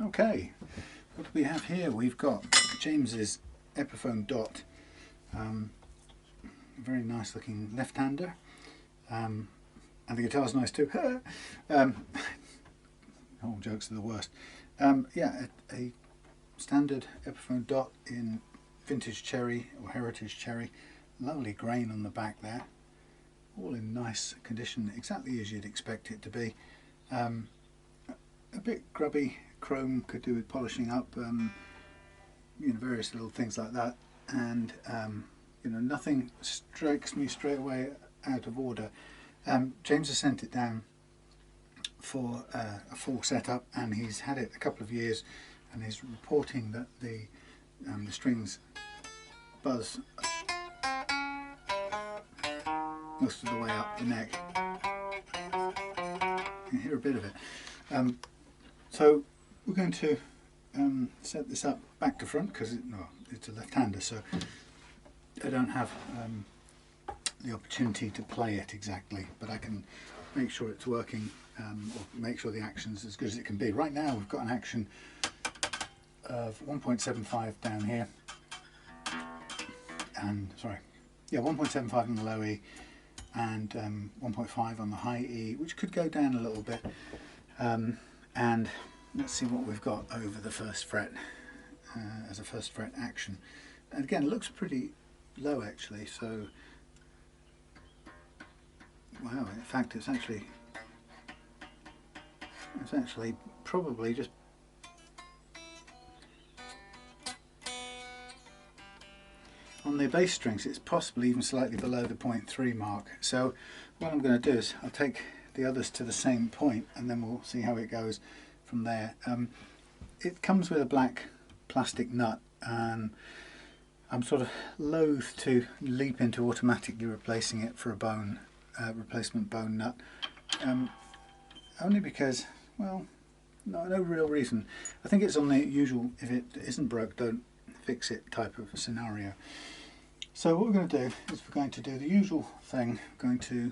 Okay, what do we have here? We've got James's Epiphone Dot, very nice looking left-hander, and the guitar's nice too. All jokes are the worst. Yeah, a standard Epiphone Dot in vintage cherry or heritage cherry. Lovely grain on the back there, all in nice condition, exactly as you'd expect it to be. A bit grubby, chrome could do with polishing up, you know, various little things like that, and you know, nothing strikes me straight away out of order. James has sent it down for a full setup, and he's had it a couple of years, and he's reporting that the strings buzz most of the way up the neck. You can hear a bit of it. So we're going to set this up back to front because it's a left-hander, so I don't have the opportunity to play it exactly, but I can make sure it's working, or make sure the action's as good as it can be. Right now we've got an action of 1.75 down here, and 1.75 on the low E, and 1.5 on the high E, which could go down a little bit. And let's see what we've got over the first fret as a first fret action. And again, it looks pretty low actually, so wow, in fact it's actually probably just on the bass strings, it's possibly even slightly below the 0.3 mark. So what I'm going to do is I'll take the others to the same point, and then we'll see how it goes from there. It comes with a black plastic nut, and I'm sort of loath to leap into automatically replacing it for a bone replacement bone nut, only because, well, no real reason. I think it's on the usual if it isn't broke, don't fix it type of scenario. So what we're going to do is we're going to do the usual thing. We're going to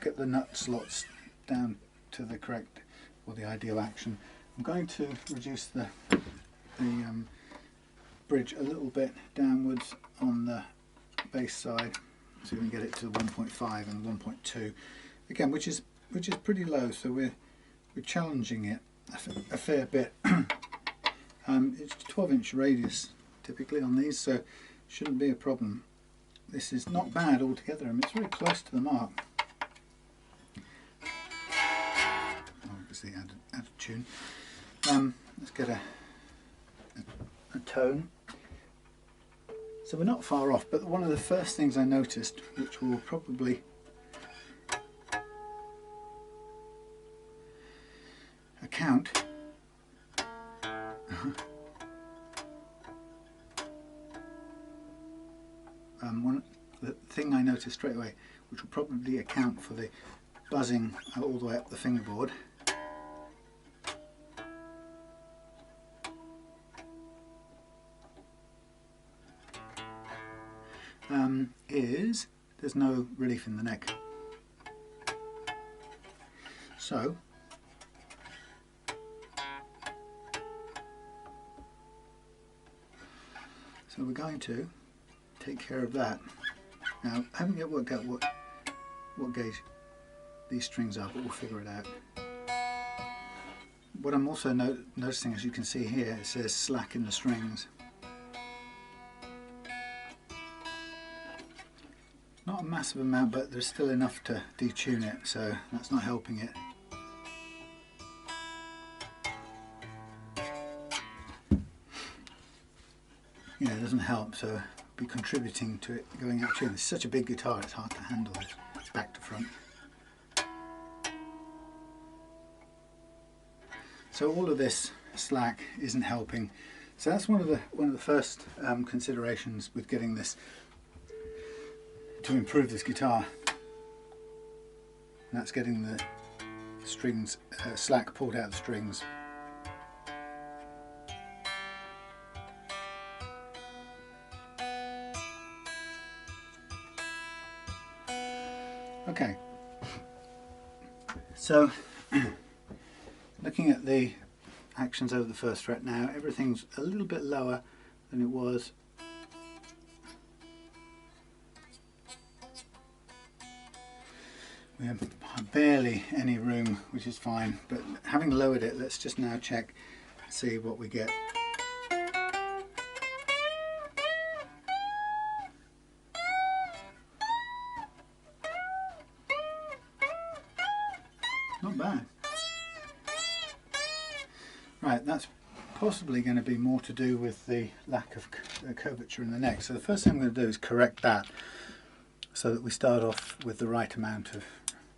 get the nut slots down to the correct or the ideal action. I'm going to reduce the bridge a little bit downwards on the bass side, so we can get it to 1.5 and 1.2 again, which is pretty low. So we're challenging it a fair bit. It's 12-inch radius typically on these, so shouldn't be a problem. This is not bad altogether. I mean, it's very close to the mark. Obviously out of tune. Let's get a tone. So we're not far off, but one of the first things I noticed, which will probably account the thing I noticed straight away, which will probably account for the buzzing all the way up the fingerboard, is there's no relief in the neck. So we're going to take care of that. Now, I haven't yet worked out what gauge these strings are, but we'll figure it out. What I'm also noticing, as you can see here, it says slack in the strings. Not a massive amount, but there's still enough to detune it, so that's not helping it. Yeah, it doesn't help, so be contributing to it going out of tune. It's such a big guitar, it's hard to handle it back to front. So all of this slack isn't helping. So that's one of the first considerations with getting this to improve this guitar. And that's getting the strings slack pulled out of the strings. Okay, so looking at the actions over the first fret now. Everything's a little bit lower than it was. We have barely any room, which is fine, but having lowered it, let's just now check, see what we get. Not bad. Right, that's possibly going to be more to do with the lack of curvature in the neck. So the first thing I'm going to do is correct that so that we start off with the right amount of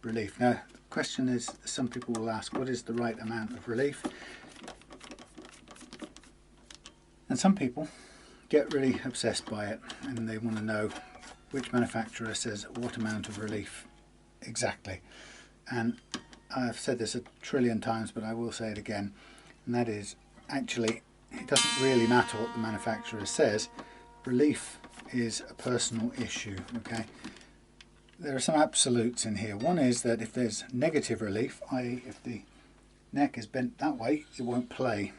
relief. Now, the question is, some people will ask, what is the right amount of relief? And some people get really obsessed by it and they want to know which manufacturer says what amount of relief exactly. And I've said this a trillion times, but I will say it again, and that is, actually, it doesn't really matter what the manufacturer says. Relief is a personal issue, okay? There are some absolutes in here. One is that if there's negative relief, i.e. if the neck is bent that way, it won't play.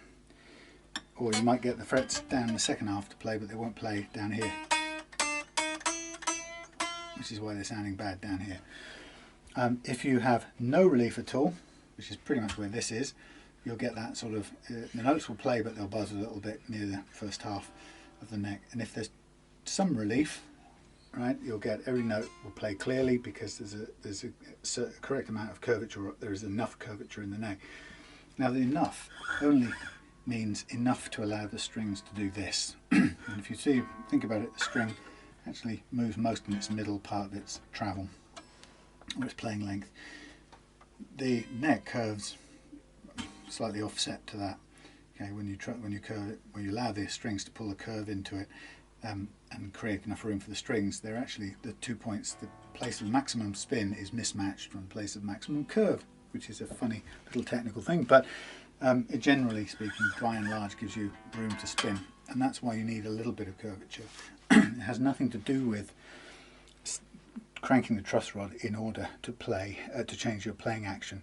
Or you might get the frets down the second half to play, but they won't play down here. Which is why they're sounding bad down here. If you have no relief at all, which is pretty much where this is, you'll get that sort of, the notes will play, but they'll buzz a little bit near the first half of the neck. And if there's some relief, right, you'll get every note will play clearly because there's a correct amount of curvature, or there is enough curvature in the neck. Now the enough only means enough to allow the strings to do this. And if you think about it, the string actually moves most in its middle part of its travel, or its playing length. The neck curves slightly offset to that. Okay, when you curve it, when you allow the strings to pull a curve into it, and create enough room for the strings, they're actually the 2 points. The place of maximum spin is mismatched from the place of maximum curve, which is a funny little technical thing, but it, generally speaking, by and large, gives you room to spin, and that's why you need a little bit of curvature. It has nothing to do with cranking the truss rod in order to play, to change your playing action.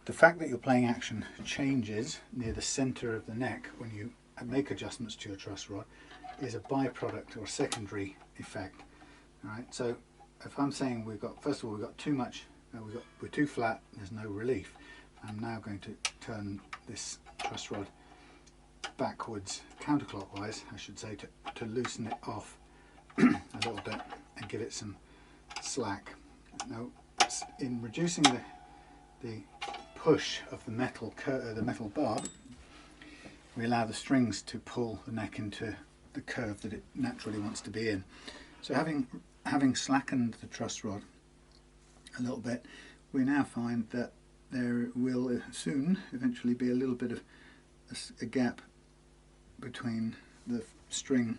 The fact that your playing action changes near the center of the neck when you make adjustments to your truss rod is a byproduct or secondary effect. All right, so if I'm saying first of all we've got too much, we're too flat, there's no relief, I'm now going to turn this truss rod backwards, counterclockwise I should say, to loosen it off a little bit and give it some slack. Now, in reducing the push of the metal bar, we allow the strings to pull the neck into the curve that it naturally wants to be in. So having slackened the truss rod a little bit, we now find that there will soon eventually be a little bit of a gap between the string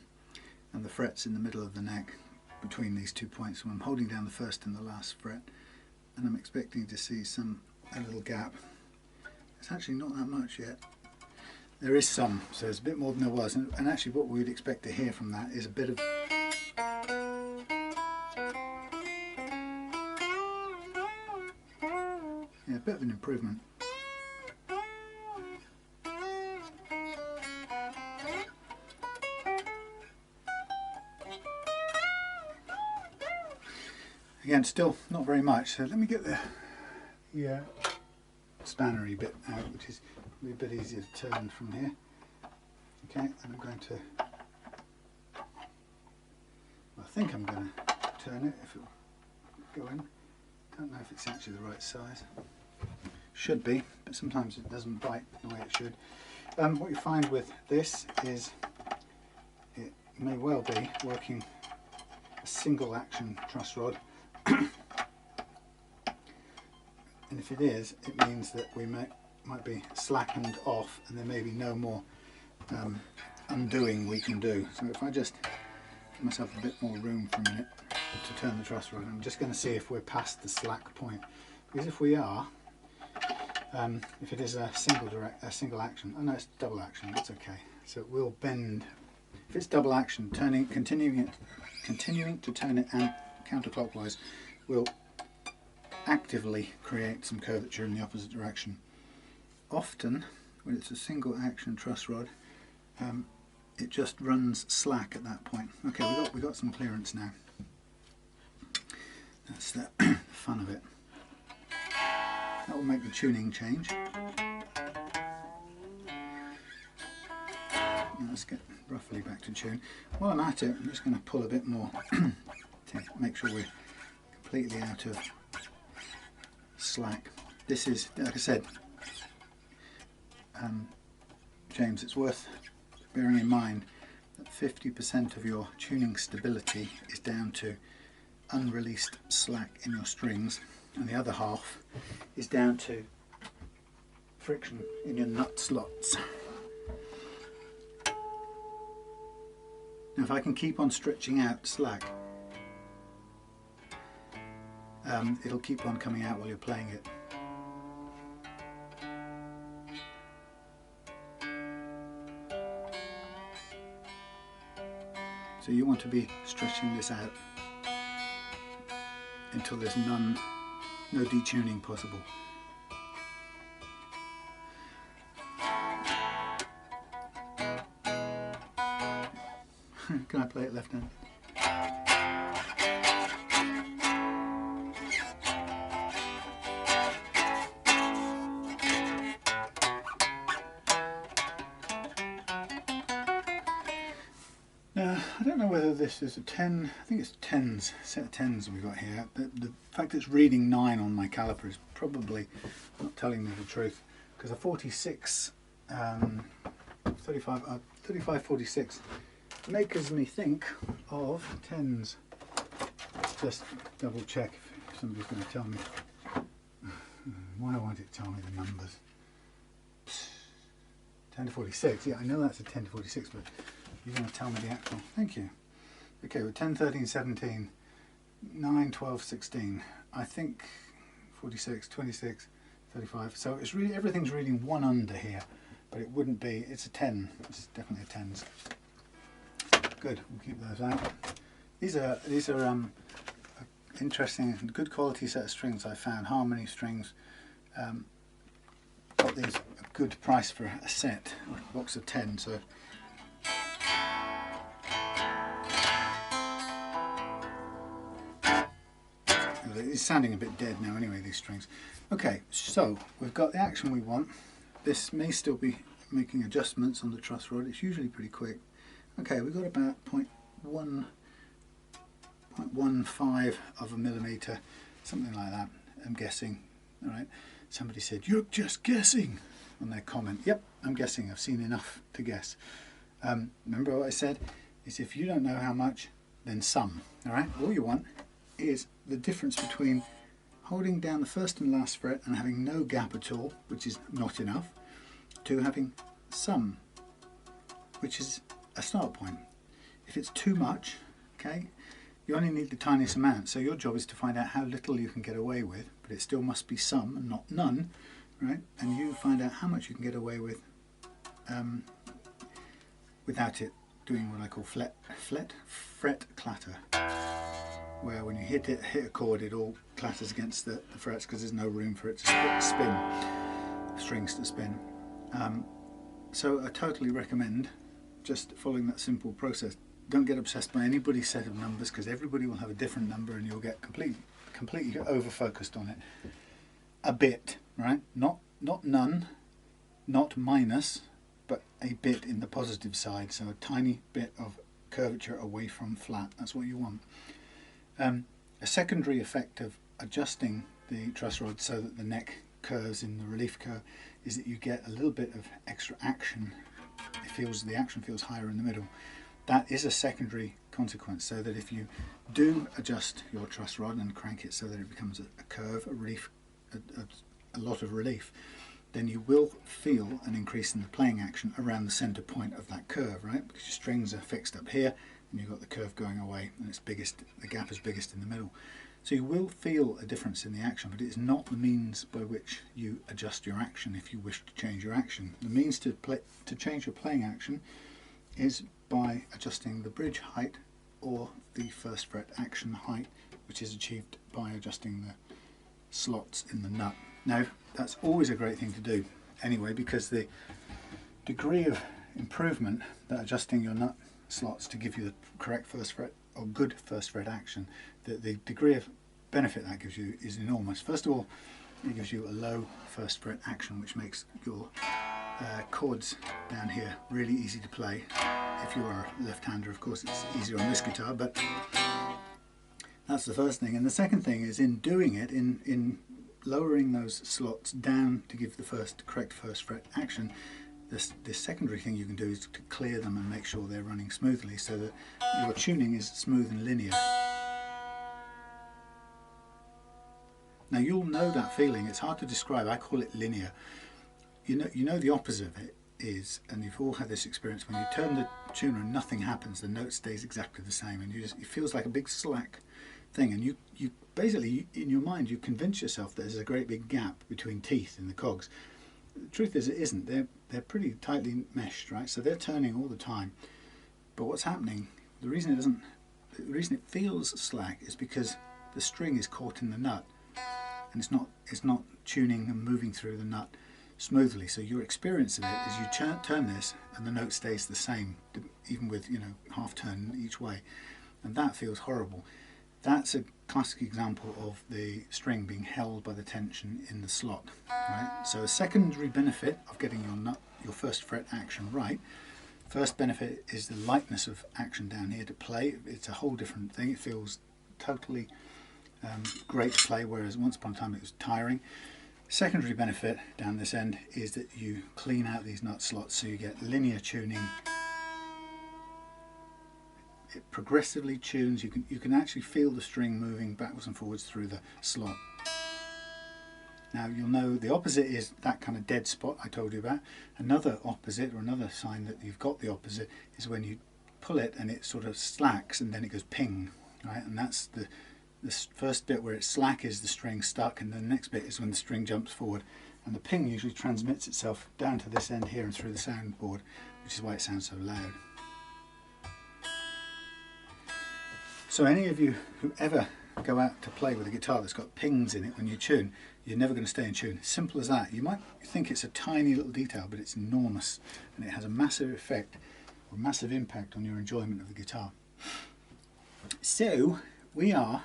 and the frets in the middle of the neck, between these 2 points. So I'm holding down the first and the last fret, and I'm expecting to see a little gap. It's actually not that much yet. There is some, so it's a bit more than there was, and actually what we'd expect to hear from that is a bit of a bit of an improvement. Again, still not very much, so let me get the spannery bit out, which is a bit easier to turn from here. Okay, and I'm going to, I think I'm going to turn it if it will go in. Don't know if it's actually the right size. Should be, but sometimes it doesn't bite the way it should. What you find with this is it may well be working a single action truss rod. And if it is, it means that we might be slackened off and there may be no more undoing we can do. So if I just give myself a bit more room for a minute to turn the truss rod, I'm just going to see if we're past the slack point. Because if we are, if it is a single action, oh no, it's double action, that's okay. So it will bend. If it's double action, continuing to turn it and counterclockwise will actively create some curvature in the opposite direction. Often, when it's a single action truss rod, it just runs slack at that point. Okay, we got some clearance now. That's the fun of it. That will make the tuning change. Now let's get roughly back to tune. While I'm at it, I'm just going to pull a bit more to make sure we're completely out of slack. This is, like I said, James, it's worth bearing in mind that 50% of your tuning stability is down to unreleased slack in your strings, and the other half is down to friction in your nut slots. Now if I can keep on stretching out slack, it'll keep on coming out while you're playing it. So you want to be stretching this out until there's no detuning possible. Can I play it left-handed? Now, I don't know whether this is a 10, I think it's tens, set of tens we've got here. The fact it's reading 9 on my caliper is probably not telling me the truth, because a 46, 3546 makes me think of tens. Let's just double check if somebody's going to tell me. Why won't it tell me the numbers? 10 to 46, yeah, I know that's a 10 to 46, but you're going to tell me the actual. Thank you. Okay, we're 10, 13, 17, 9, 12, 16. I think 46, 26, 35. So it's really, everything's reading 1 under here, but it wouldn't be. It's a 10. It's definitely a tens. Good. We'll keep those out. These are interesting, good quality set of strings I found. Harmony strings. Got these a good price for a set, a box of 10. So. It's sounding a bit dead now anyway, these strings. Okay, so we've got the action we want. This may still be making adjustments on the truss rod. It's usually pretty quick. Okay, we've got about 0.15 of a millimetre, something like that, I'm guessing. Alright, somebody said, "You're just guessing," on their comment. Yep, I'm guessing. I've seen enough to guess. Remember what I said? Is if you don't know how much, then some. Alright, all you want is the difference between holding down the first and last fret and having no gap at all, which is not enough, to having some, which is a start point. If it's too much, okay, you only need the tiniest amount, so your job is to find out how little you can get away with, but it still must be some and not none, right? And you find out how much you can get away with without it doing what I call fret clatter, where when you hit a chord, it all clatters against the frets because there's no room for it to spin, strings to spin. So I totally recommend just following that simple process. Don't get obsessed by anybody's set of numbers, because everybody will have a different number and you'll get completely over-focused on it. A bit, right? Not none, not minus, but a bit in the positive side, so a tiny bit of curvature away from flat. That's what you want. A secondary effect of adjusting the truss rod so that the neck curves in the relief curve is that you get a little bit of extra action. The action feels higher in the middle. That is a secondary consequence, so that if you do adjust your truss rod and crank it so that it becomes a curve, a relief, a lot of relief, then you will feel an increase in the playing action around the center point of that curve, right? Because your strings are fixed up here and you've got the curve going away and it's biggest, the gap is biggest in the middle. So you will feel a difference in the action, but it is not the means by which you adjust your action if you wish to change your action. The means to change your playing action is by adjusting the bridge height or the first fret action height, which is achieved by adjusting the slots in the nut. Now, that's always a great thing to do. anyway, because the degree of improvement that adjusting your nut slots to give you the correct first fret or good first fret action, the degree of benefit that gives you is enormous. First of all, it gives you a low first fret action, which makes your chords down here really easy to play. If you are a left-hander, of course, it's easier on this guitar, but that's the first thing. And the second thing is, in doing it, in lowering those slots down to give the correct first fret action, the secondary thing you can do is to clear them and make sure they're running smoothly, so that your tuning is smooth and linear. Now you'll know that feeling. It's hard to describe. I call it linear. You know the opposite of it is, and you've all had this experience, when you turn the tuner and nothing happens, the note stays exactly the same, and it feels like a big slack thing, and you basically, in your mind, you convince yourself that there's a great big gap between teeth in the cogs. The truth is, it isn't. They're pretty tightly meshed, right? So they're turning all the time. But what's happening, the reason it feels slack is because the string is caught in the nut, and it's not tuning and moving through the nut smoothly. So your experience of it is you turn this and the note stays the same, even with, you know, half turn each way, and that feels horrible. That's a classic example of the string being held by the tension in the slot, right? So a secondary benefit of getting your first fret action right. First benefit is the lightness of action down here to play. It's a whole different thing. It feels totally great to play, whereas once upon a time it was tiring. Secondary benefit down this end is that you clean out these nut slots, so you get linear tuning. It progressively tunes. You can actually feel the string moving backwards and forwards through the slot. Now you'll know the opposite is that kind of dead spot I told you about. Another opposite, or another sign that you've got the opposite, is when you pull it and it sort of slacks and then it goes ping, right? And that's the first bit where it's slack is the string stuck, and then the next bit is when the string jumps forward, and the ping usually transmits itself down to this end here and through the soundboard, which is why it sounds so loud. So any of you who ever go out to play with a guitar that's got pings in it when you tune, you're never going to stay in tune. Simple as that. You might think it's a tiny little detail, but it's enormous, and it has a massive effect or massive impact on your enjoyment of the guitar. So we are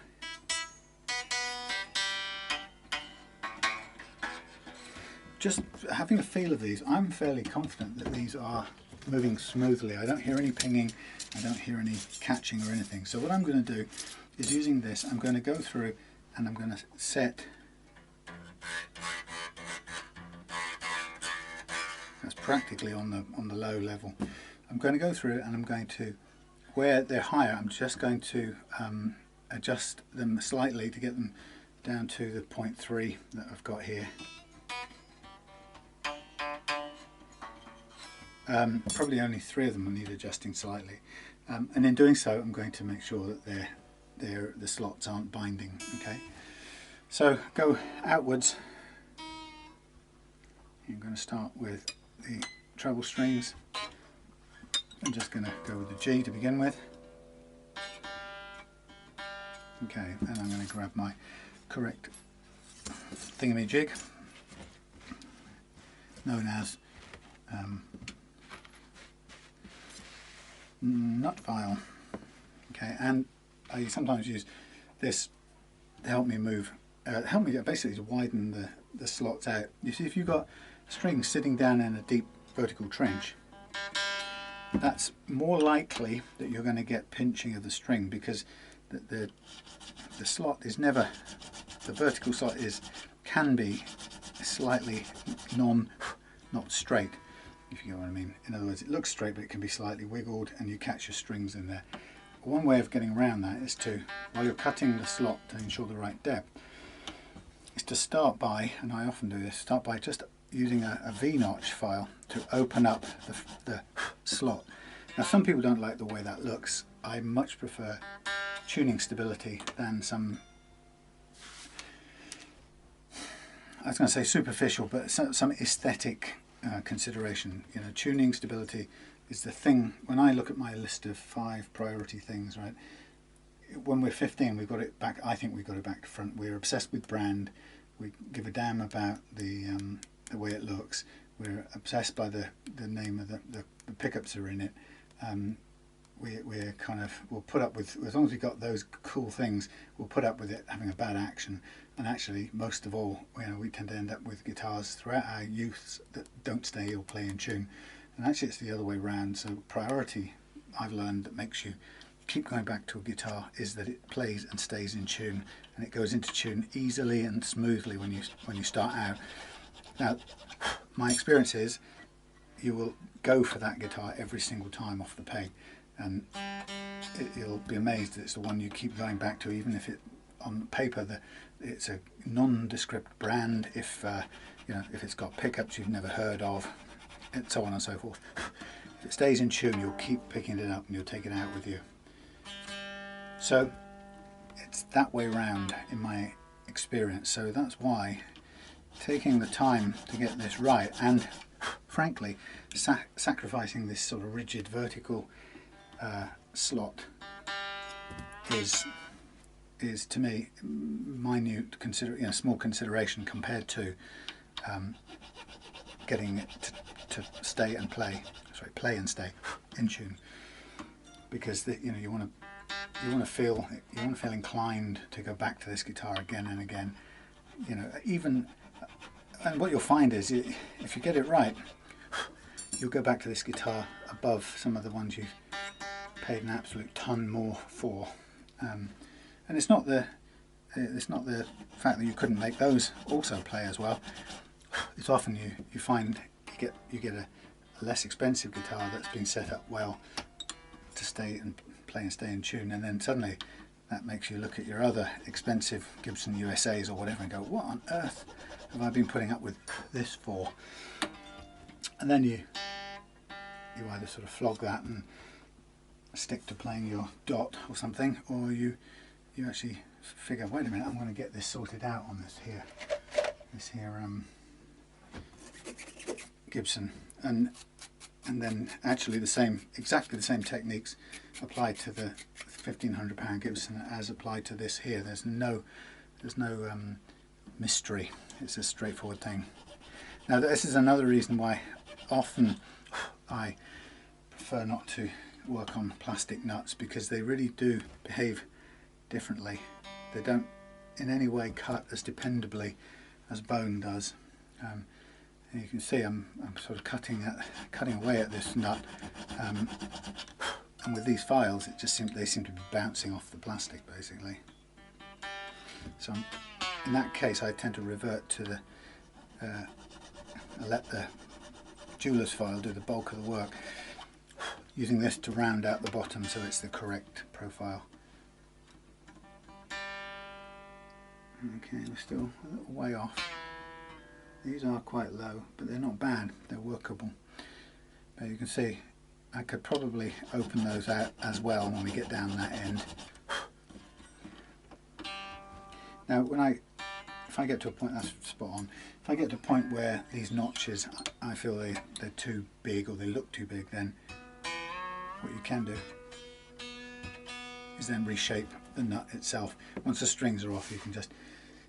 just having a feel of these. I'm fairly confident that these are moving smoothly. I don't hear any pinging, I don't hear any catching or anything. So what I'm going to do is, using this, I'm going to go through and I'm going to set, that's practically on the low level. I'm going to go through and I'm going to, where they're higher, I'm just going to adjust them slightly to get them down to the 0.3 that I've got here. Probably only 3 of them will need adjusting slightly, and in doing so I'm going to make sure that the slots aren't binding. Okay, so go outwards. I'm going to start with the treble strings. I'm just going to go with the G to begin with. Okay, then I'm going to grab my correct thingamajig, known as nut file. Okay, and I sometimes use this to help me move, basically to widen the slots out. You see, if you've got strings sitting down in a deep vertical trench, that's more likely that you're going to get pinching of the string, because the slot is never, the vertical slot can be slightly not straight, if you know what I mean. In other words, it looks straight but it can be slightly wiggled and you catch your strings in there. One way of getting around that is to, while you're cutting the slot to ensure the right depth, is to start by, and I often do this, start by just using a V-notch file to open up the slot. Now some people don't like the way that looks. I much prefer tuning stability than some, I was going to say superficial, but some aesthetic consideration. You know, tuning stability is the thing. When I look at my list of 5 priority things, right, when we're 15 we've got it back, I think we've got it back to front. We're obsessed with brand, we give a damn about the way it looks, we're obsessed by the name of the pickups that are in it. We're kind of, we'll put up with, as long as we've got those cool things, we'll put up with it having a bad action. And actually, most of all, we tend to end up with guitars throughout our youth that don't stay or play in tune. And actually it's the other way around. So priority, I've learned, that makes you keep going back to a guitar is that it plays and stays in tune, and it goes into tune easily and smoothly when you start out. Now, my experience is you will go for that guitar every single time off the peg, and you'll be amazed that it's the one you keep going back to, even if it on paper it's a nondescript brand, if if it's got pickups you've never heard of, and so on and so forth. If it stays in tune, you'll keep picking it up and you'll take it out with you. So it's that way round in my experience. So that's why taking the time to get this right, and frankly sacrificing this sort of rigid vertical slot is to me minute small consideration compared to getting it to stay and play and stay in tune, because you want to feel inclined to go back to this guitar again and again, and what you'll find is if you get it right, you'll go back to this guitar above some of the ones you've paid an absolute ton more for, and it's not the fact that you couldn't make those also play as well. It's often you find you get a less expensive guitar that's been set up well to stay and play and stay in tune, and then suddenly that makes you look at your other expensive Gibson USAs or whatever and go, what on earth have I been putting up with this for? And then you either sort of flog that and stick to playing your Dot or something, or you actually figure, wait a minute, I'm going to get this sorted out on this here Gibson, and then actually exactly the same techniques apply to the £1,500 Gibson as applied to this here. There's no mystery. It's a straightforward thing. Now this is another reason why often I prefer not to work on plastic nuts, because they really do behave differently. They don't in any way cut as dependably as bone does. And you can see I'm sort of cutting away at this nut, and with these files they seem to be bouncing off the plastic basically. So in that case I tend to revert to the I let the jeweler's file do the bulk of the work, using this to round out the bottom so it's the correct profile. Okay, we're still a little way off. These are quite low, but they're not bad, they're workable. But you can see I could probably open those out as well when we get down that end. Now if I get to a point, that's spot on, if I get to a point where these notches, I feel they're too big or they look too big, then what you can do is then reshape the nut itself. Once the strings are off, you can just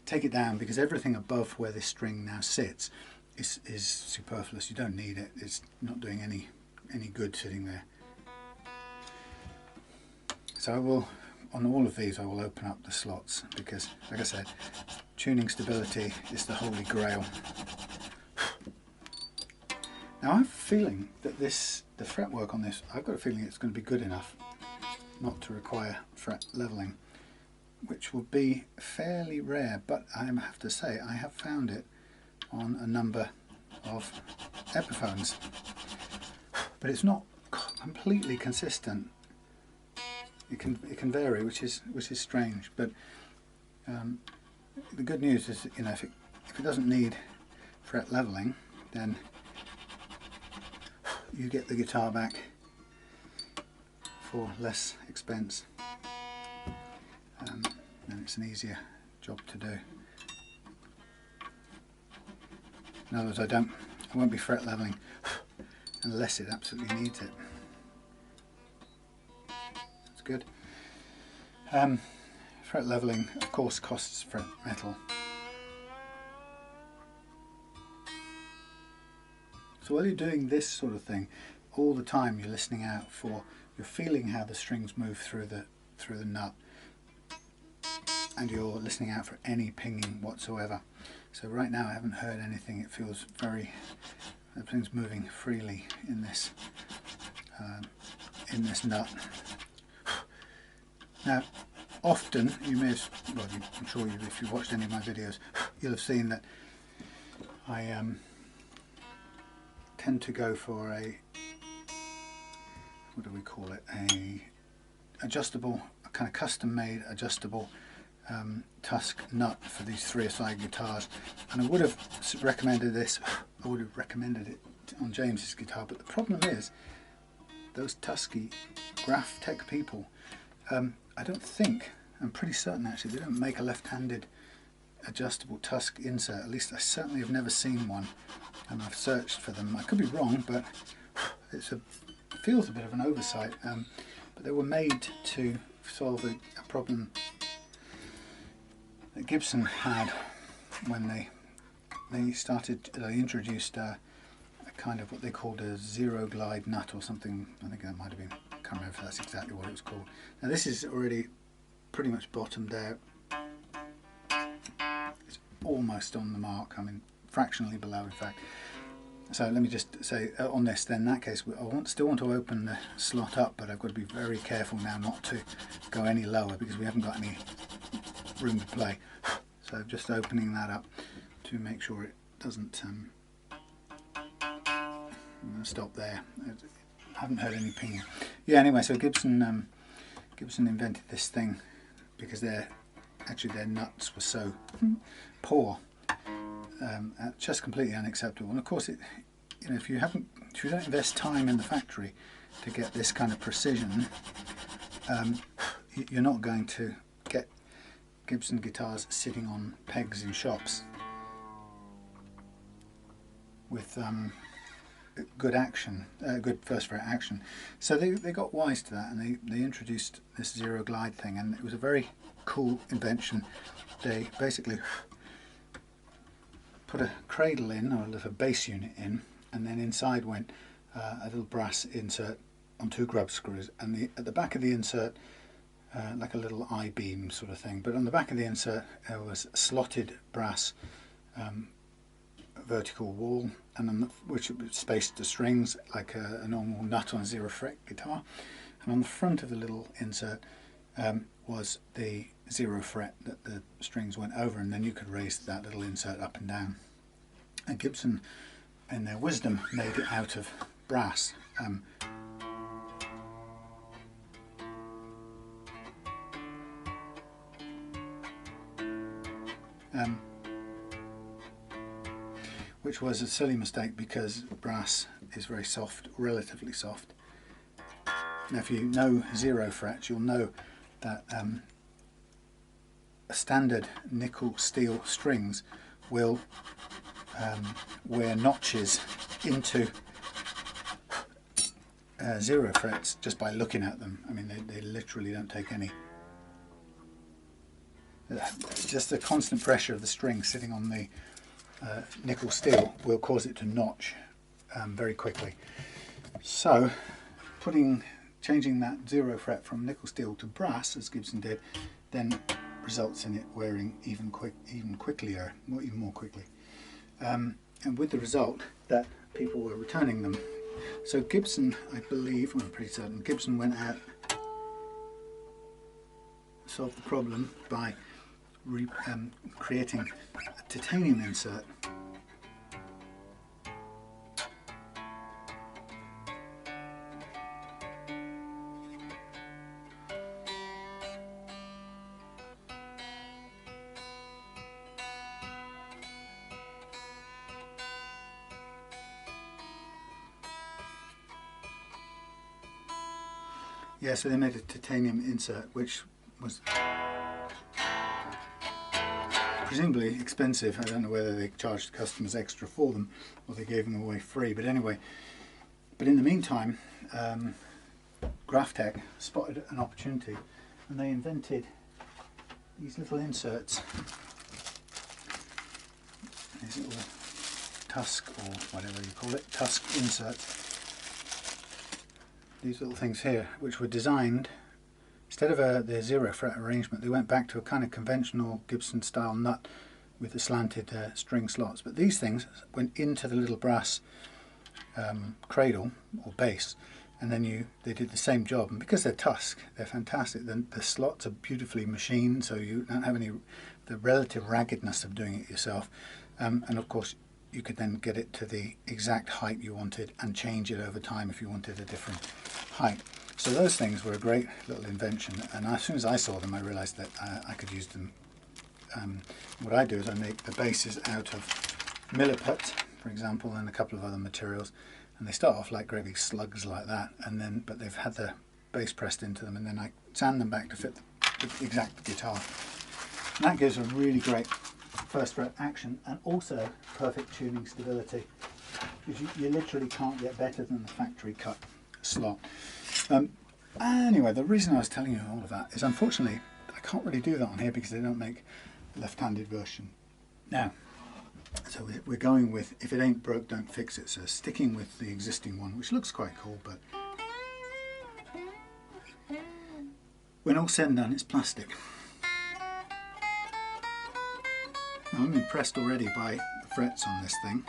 take it down, because everything above where this string now sits is superfluous. You don't need it. It's not doing any good sitting there. So I will, on all of these, I will open up the slots, because like I said, tuning stability is the holy grail. Now I have a feeling that the fretwork on this, I've got a feeling it's going to be good enough not to require fret leveling, which will be fairly rare, but I have to say I have found it on a number of Epiphones, but it's not completely consistent. It can vary, which is strange, but the good news is, if it doesn't need fret leveling, then you get the guitar back for less expense, and it's an easier job to do. In other words, I won't be fret leveling unless it absolutely needs it. That's good. Fret leveling, of course, costs fret metal. So while you're doing this sort of thing, all the time you're listening out for, you're feeling how the strings move through the nut, and you're listening out for any pinging whatsoever. So right now I haven't heard anything. It feels very, everything's moving freely in this nut. Now, often you may have, well, I'm sure you, if you've watched any of my videos, you'll have seen that I tend to go for a, what do we call it, a adjustable, a kind of custom-made adjustable Tusq nut for these 3-a-side guitars, and I would have recommended this, I would have recommended it on James's guitar, but the problem is those Tusky Graph Tech people, I don't think, I'm pretty certain actually, they don't make a left-handed adjustable Tusq insert. At least I certainly have never seen one, and I've searched for them. I could be wrong, but it feels a bit of an oversight. But they were made to solve a problem that Gibson had when they introduced a kind of what they called a zero glide nut or something. I think that might have been, I can't remember if that's exactly what it was called. Now this is already pretty much bottomed out. It's almost on the mark, I mean fractionally below in fact. So let me just say on this then, in that case I still want to open the slot up, but I've got to be very careful now not to go any lower because we haven't got any room to play. So I'm just opening that up to make sure it doesn't I'm going to stop there. I haven't heard any pinging. Yeah, anyway, so Gibson invented this thing because their nuts were so poor, just completely unacceptable. And of course, if you don't invest time in the factory to get this kind of precision, you're not going to get Gibson guitars sitting on pegs in shops with good action, good first fret action. So they got wise to that, and they introduced this zero glide thing, and it was a very cool invention. They basically put a cradle in, or a little bass unit in, and then inside went a little brass insert on 2 grub screws, and at the back of the insert, like a little I-beam sort of thing, but on the back of the insert there was slotted brass vertical wall, and on which spaced the strings like a normal nut on a 0-fret guitar, and on the front of the little insert was the 0-fret that the strings went over, and then you could raise that little insert up and down. And Gibson, in their wisdom, made it out of brass. Which was a silly mistake because brass is very soft, relatively soft. Now if you know 0 frets, you'll know that a standard nickel steel strings will wear notches into 0 frets just by looking at them. I mean they literally don't take any. Just the constant pressure of the string sitting on the nickel steel will cause it to notch very quickly. So changing that 0-fret from nickel steel to brass, as Gibson did, then results in it wearing even more quickly, and with the result that people were returning them. So Gibson, I believe, I'm pretty certain, Gibson went out, solved the problem by creating a titanium insert. Yeah, so they made a titanium insert which was presumably expensive. I don't know whether they charged customers extra for them or they gave them away free, but anyway. But in the meantime, Graph Tech spotted an opportunity and they invented these little inserts, these little Tusq, or whatever you call it, Tusq inserts. These little things here, which were designed, instead of the 0 fret arrangement, they went back to a kind of conventional Gibson style nut with the slanted string slots. But these things went into the little brass cradle or base, and then they did the same job. And because they're Tusq, they're fantastic. The slots are beautifully machined, so you don't have the relative raggedness of doing it yourself. And of course, you could then get it to the exact height you wanted and change it over time if you wanted a different height. So those things were a great little invention, and as soon as I saw them I realized that I could use them. What I do is I make the bases out of milliput, for example, and a couple of other materials, and they start off like great big slugs like that, but they've had the base pressed into them, and then I sand them back to fit the exact guitar. And that gives a really great first fret action, and also perfect tuning stability, because you literally can't get better than the factory cut slot. Anyway, the reason I was telling you all of that is, unfortunately I can't really do that on here because they don't make a left-handed version now. So we're going with, if it ain't broke don't fix it, so sticking with the existing one, which looks quite cool, but when all said and done it's plastic. Now, I'm impressed already by the frets on this thing.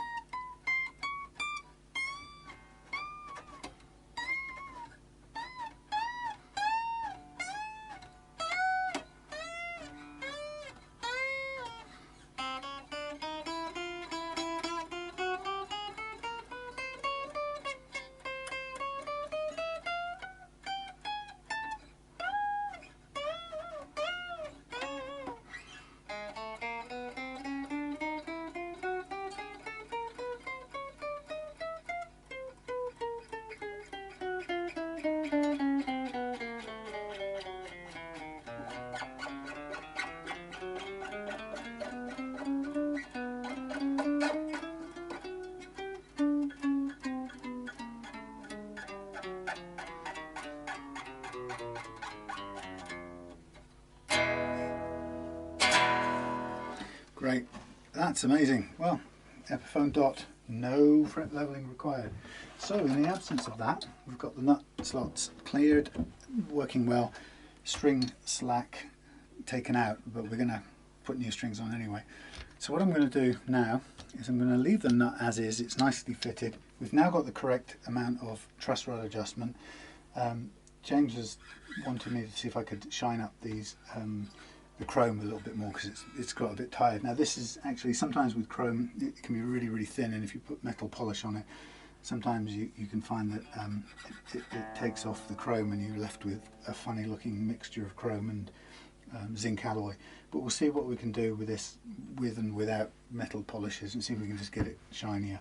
Great, that's amazing. Well, Epiphone Dot, no fret leveling required. So in the absence of that, we've got the nut slots cleared, working well, string slack taken out, but we're going to put new strings on anyway. So what I'm going to do now is I'm going to leave the nut as is. It's nicely fitted. We've now got the correct amount of truss rod adjustment. James was wanting me to see if I could shine up these the chrome a little bit more, because it's got a bit tired. Now this is actually, sometimes with chrome it can be really, really thin, and if you put metal polish on it, sometimes you can find that it takes off the chrome and you're left with a funny looking mixture of chrome and zinc alloy. But we'll see what we can do with this, with and without metal polishes, and see if we can just get it shinier.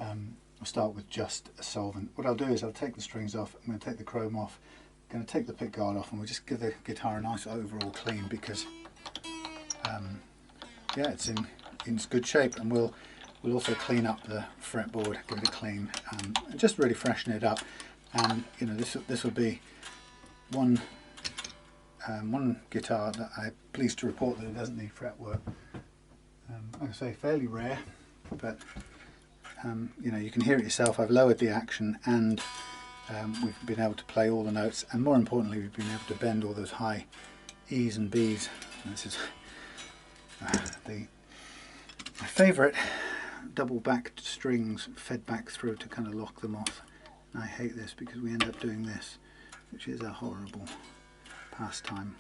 I'll start with just a solvent. What I'll do is I'll take the strings off, I'm going to take the chrome off, I'm going to take the pick guard off, and we'll just give the guitar a nice overall clean, because yeah, it's in good shape. And we'll also clean up the fretboard, give it a clean, and just really freshen it up. And you know, this will be one guitar that I'm pleased to report that it doesn't need fret work. Like I say, fairly rare, but you know, you can hear it yourself. I've lowered the action, and we've been able to play all the notes, and more importantly, we've been able to bend all those high E's and B's. And this is my favourite double backed strings fed back through to kind of lock them off. And I hate this because we end up doing this, which is a horrible pastime.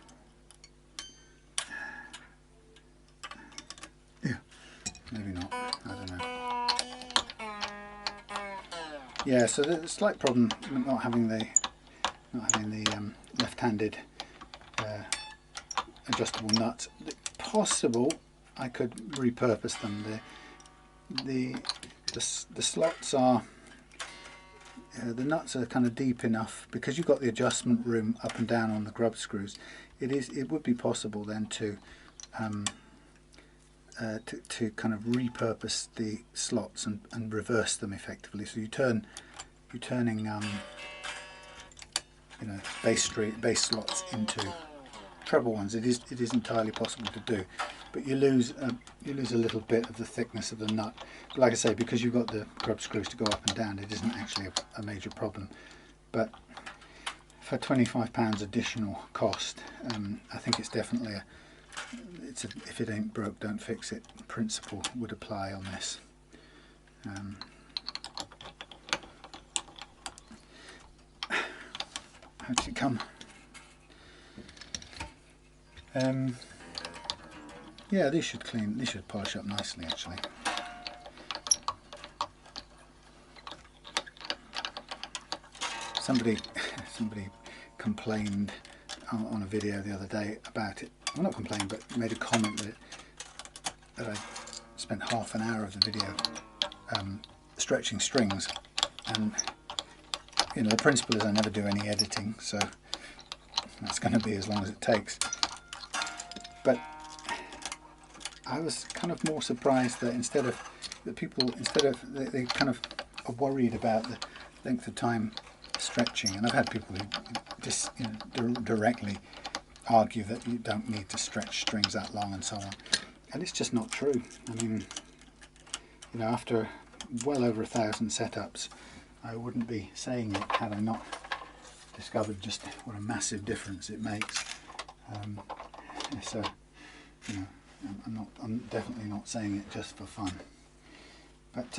Yeah, maybe not, I don't know. Yeah, so the slight problem with not having the left-handed adjustable nuts. Possible I could repurpose them. The slots are, the nuts are kind of deep enough, because you've got the adjustment room up and down on the grub screws. It would be possible then to kind of repurpose the slots and reverse them effectively. So you're turning you know, bass slots into treble ones, it is entirely possible to do, but you lose a little bit of the thickness of the nut. But like I say, because you've got the grub screws to go up and down, it isn't actually a major problem. But for £25 additional cost, I think it's definitely if it ain't broke, don't fix it principle would apply on this. How'd it come? Yeah, these should polish up nicely actually. Somebody complained on a video the other day about it. Well, not complained, but made a comment that I spent half an hour of the video stretching strings, and you know, the principle is I never do any editing, so that's going to be as long as it takes. But I was kind of more surprised that they kind of are worried about the length of time stretching, and I've had people who just directly argue that you don't need to stretch strings that long and so on, and it's just not true. I mean, you know, after well over 1,000 setups, I wouldn't be saying it had I not discovered just what a massive difference it makes. So, you know, I'm definitely not saying it just for fun. But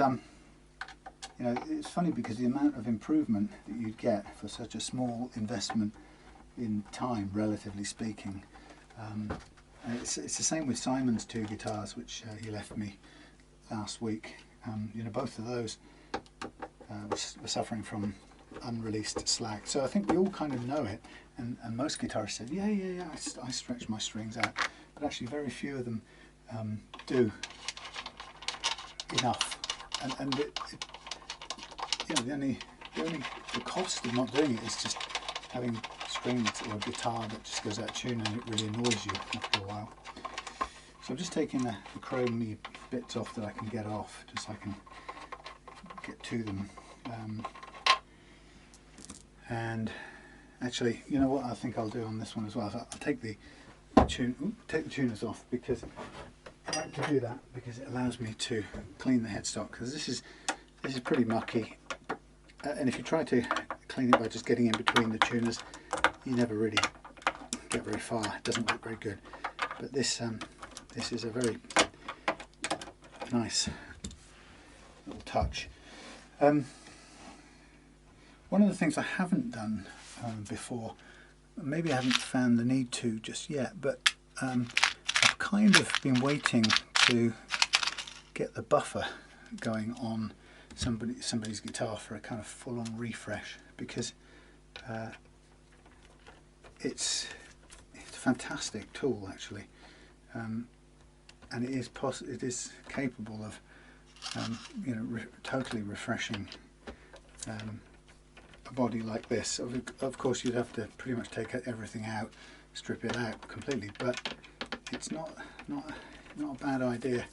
you know, it's funny because the amount of improvement that you'd get for such a small investment in time, relatively speaking. It's the same with Simon's 2 guitars, which he left me last week. You know, both of those were suffering from unreleased slack. So I think we all kind of know it, and most guitarists said, yeah, I stretch my strings out, but actually very few of them do enough. And you know, the cost of not doing it is just having strings or a guitar that just goes out of tune, and it really annoys you after a while. So I'm just taking the chromy bits off that I can get off, just so I can get to them. And actually, you know what I think I'll do on this one as well? I'll take the tuners off, because I like to do that because it allows me to clean the headstock, because this is pretty mucky, and if you try to clean it by just getting in between the tuners, you never really get very far. It doesn't look very good. But this is a very nice little touch. One of the things I haven't done before, maybe I haven't found the need to just yet, but I've kind of been waiting to get the buffer going on somebody's guitar for a kind of full-on refresh, because it's a fantastic tool actually, and it is capable of you know, totally refreshing a body like this. Of course, you'd have to pretty much take everything out, strip it out completely, but it's not a bad idea.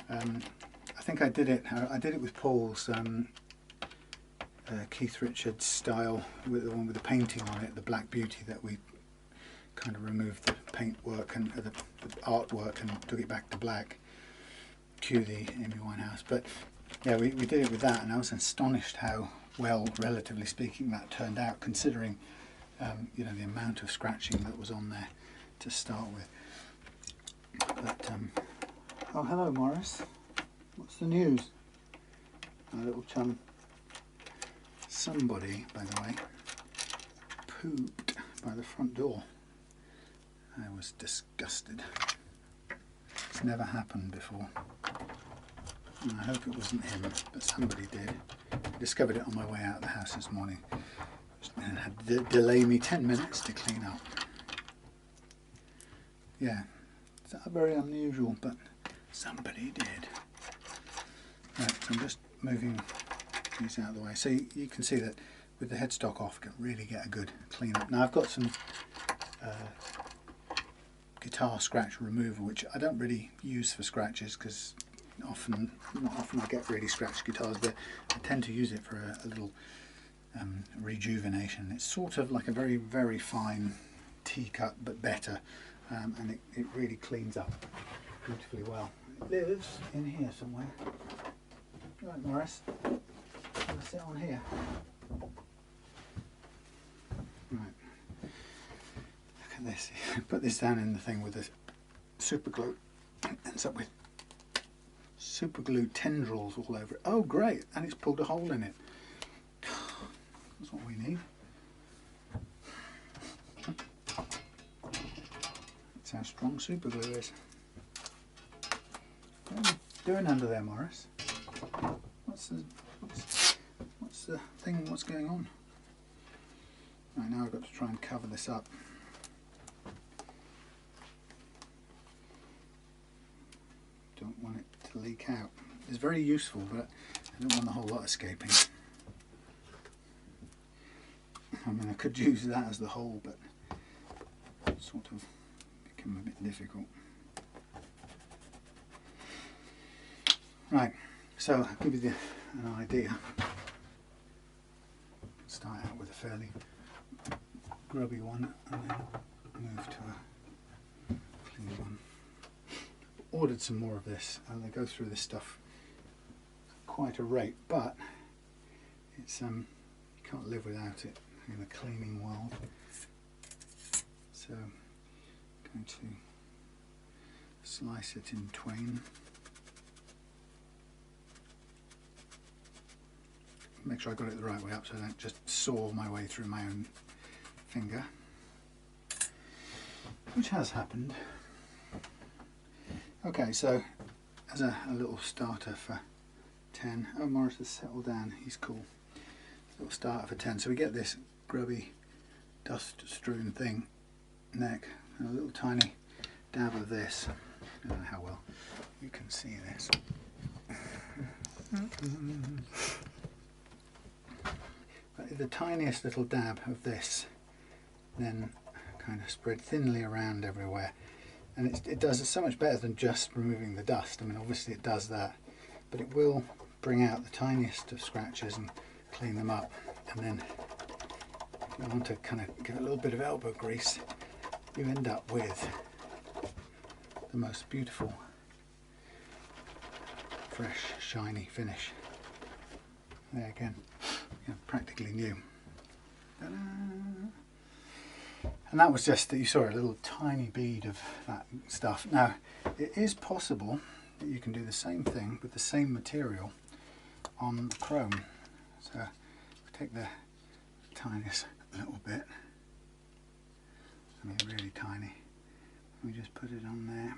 I think I did it with Paul's Keith Richards style, with the one with the painting on it, the Black Beauty, that we kind of removed the paintwork and the artwork and took it back to black. Cue the Amy Winehouse. But yeah, we did it with that, and I was astonished how well, relatively speaking, that turned out, considering you know, the amount of scratching that was on there to start with. But oh, hello Morris, what's the news? My little chum. Somebody, by the way, pooped by the front door. I was disgusted. It's never happened before. And I hope it wasn't him, but somebody did. I discovered it on my way out of the house this morning, and it had to delay me 10 minutes to clean up. Yeah, it's not very unusual, but somebody did. Right, so I'm just moving these out of the way, so you can see that with the headstock off, you can really get a good clean up. Now I've got some guitar scratch remover, which I don't really use for scratches, because not often I get really scratched guitars, but I tend to use it for a little rejuvenation. It's sort of like a very, very fine key cut but better, and it really cleans up beautifully well. It lives in here somewhere. Right, Morris, I'll sit on here. Right, look at this. Put this down in the thing with the super glue. It ends up with super glue tendrils all over it. Oh great, and it's pulled a hole in it. That's what we need. That's how strong super glue is. What are you doing under there, Morris? What's the thing? What's going on? Right, now I've got to try and cover this up. Don't want it to leak out. It's very useful, but I don't want the whole lot escaping. I mean, I could use that as the hole, but it's sort of become a bit difficult. Right, so I'll give you an idea. Start out with a fairly grubby one and then move to a clean one. Ordered some more of this, and they go through this stuff at quite a rate, but it's you can't live without it in the cleaning world. So I'm going to slice it in twain. Make sure I got it the right way up so I don't just saw my way through my own finger, which has happened. Okay, so as a little starter for 10, oh, Morris has settled down, he's cool. Little starter for 10, so we get this grubby dust strewn thing neck and a little tiny dab of this. I don't know how well you can see this. But the tiniest little dab of this, then kind of spread thinly around everywhere, and it does it so much better than just removing the dust. I mean, obviously it does that, but it will bring out the tiniest of scratches and clean them up. And then if you want to kind of give it a little bit of elbow grease, you end up with the most beautiful, fresh, shiny finish. There again, practically new. Ta-da! And that was just that you saw a little tiny bead of that stuff. Now, it is possible that you can do the same thing with the same material on the chrome. So take the tiniest little bit, I mean really tiny, we just put it on there.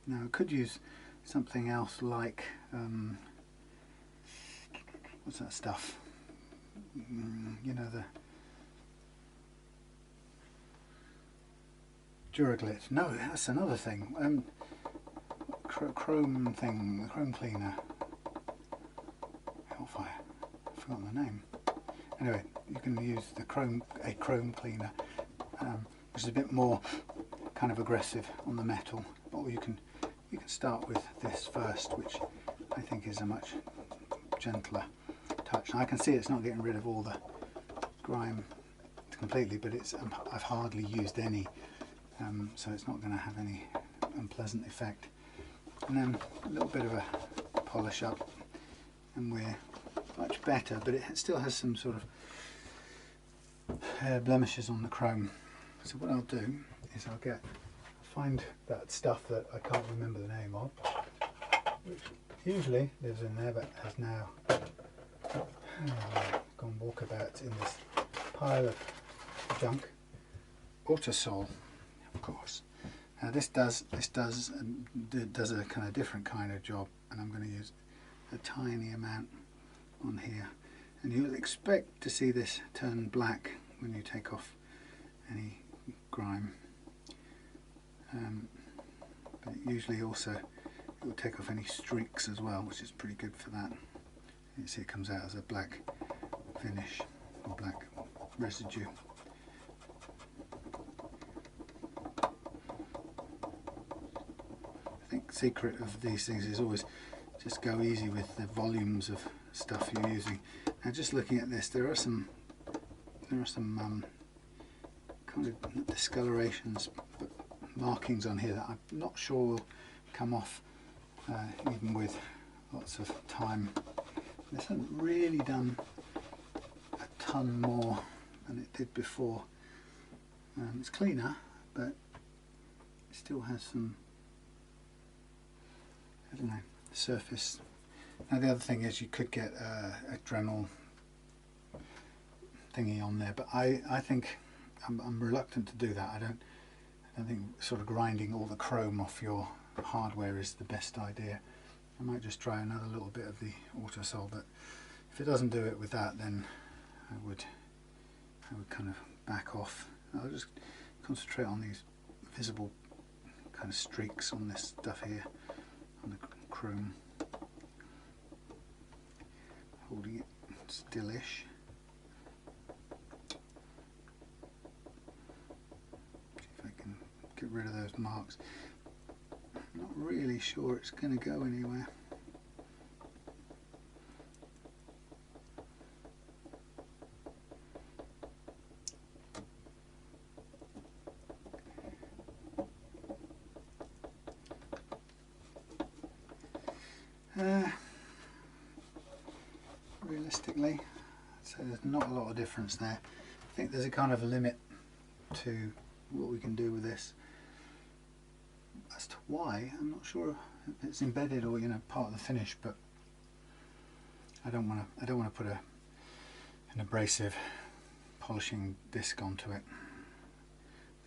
Now I could use something else like what's that stuff, you know, the Duraglit. No, that's another thing. Chrome thing, the chrome cleaner. Hellfire. I've forgotten the name. Anyway, you can use a chrome cleaner, which is a bit more kind of aggressive on the metal. Or you can start with this first, which I think is a much gentler touch. Now I can see it's not getting rid of all the grime completely, but it's I've hardly used any. So it's not going to have any unpleasant effect. And then a little bit of a polish up and we're much better, but it still has some sort of blemishes on the chrome. So what I'll do is I'll find that stuff that I can't remember the name of, which usually lives in there but has now gone walkabout in this pile of junk. Autosol, of course. Now this does a kind of different kind of job, and I'm going to use a tiny amount on here, and you'll expect to see this turn black when you take off any grime, but usually also it will take off any streaks as well, which is pretty good for that. You see it comes out as a black finish or black residue. I think the secret of these things is always just go easy with the volumes of stuff you're using. Now just looking at this, there are some kind of not discolorations, but markings on here that I'm not sure will come off even with lots of time. This hasn't really done a ton more than it did before. It's cleaner, but it still has some, I don't know, surface. Now the other thing is you could get a Dremel thingy on there, but I think I'm reluctant to do that. I don't think sort of grinding all the chrome off your hardware is the best idea. I might just try another little bit of the Autosol, but if it doesn't do it with that, then I would kind of back off. I'll just concentrate on these visible kind of streaks on this stuff here, on the chrome, holding it stillish. See if I can get rid of those marks. I'm not really sure it's going to go anywhere. Realistically, I'd say there's not a lot of difference there. I think there's a kind of limit to what we can do with this. As to why, I'm not sure if it's embedded or, you know, part of the finish, but I don't want to put an abrasive polishing disc onto it.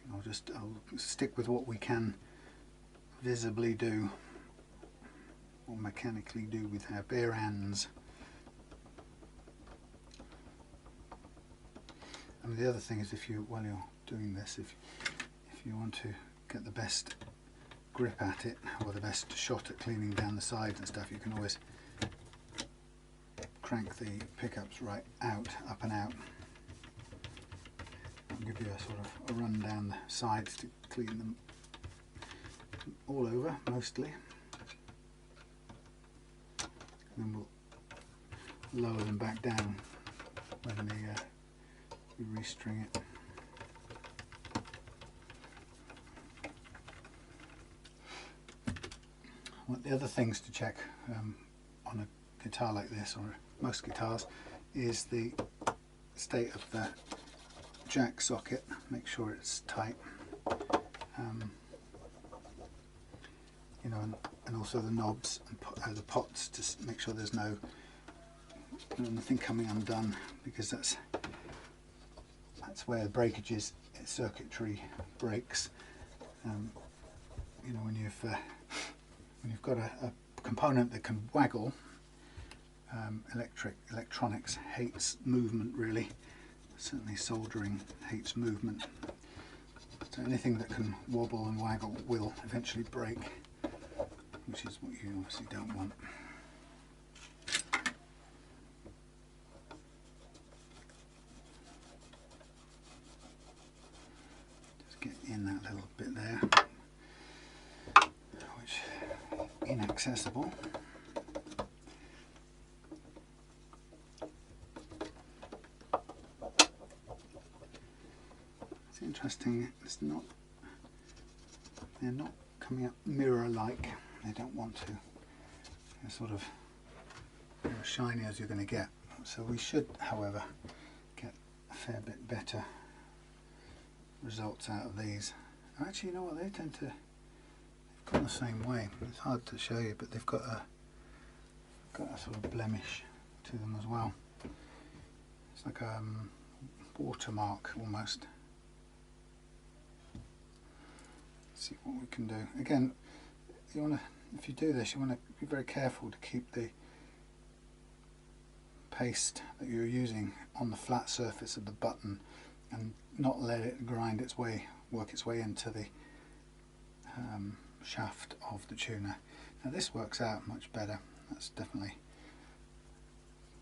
I think I'll stick with what we can visibly do or mechanically do with our bare hands. I mean, the other thing is, while you're doing this, if you want to get the best grip at it, or the best shot at cleaning down the sides and stuff, you can always crank the pickups right out, up and out. I'll give you a sort of a run down the sides to clean them all over, mostly. And then we'll lower them back down when we restring it. One of the other things to check on a guitar like this, or most guitars, is the state of the jack socket. Make sure it's tight. You know, and also the knobs and the pots, to make sure there's nothing coming undone, because that's where the breakages, circuitry breaks. You know, when you've got a component that can waggle, electronics hates movement, really. Certainly soldering hates movement. So anything that can wobble and waggle will eventually break, which is what you obviously don't want. Just get in that little bit there, which is inaccessible. It's interesting, they're not coming up mirror-like. They don't want to. They're sort of as shiny as you're going to get. So we should, however, get a fair bit better results out of these. Actually, you know what, they've gone the same way. It's hard to show you, but they've got a sort of blemish to them as well. It's like a watermark almost. Let's see what we can do. Again, if you do this, you want to be very careful to keep the paste that you're using on the flat surface of the button, and not let it work its way into the shaft of the tuner. Now this works out much better. That's definitely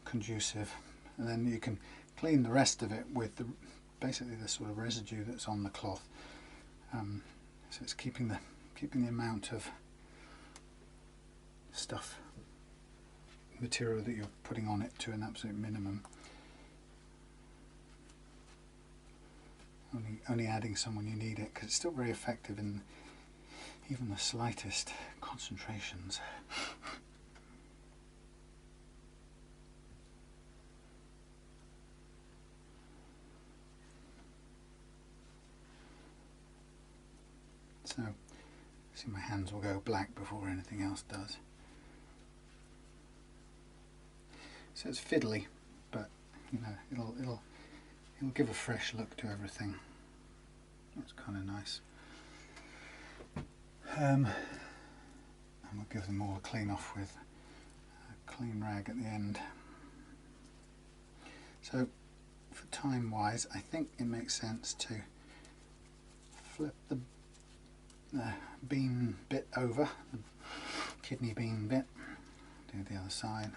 conducive. And then you can clean the rest of it with basically the sort of residue that's on the cloth. So it's keeping the amount of material that you're putting on it to an absolute minimum. only adding some when you need it, because it's still very effective in even the slightest concentrations. So, see, my hands will go black before anything else does. So it's fiddly, but you know, it'll give a fresh look to everything. That's kind of nice. And we'll give them all a clean off with a clean rag at the end. So, for time wise, I think it makes sense to flip the bean bit over, the kidney bean bit, do the other side.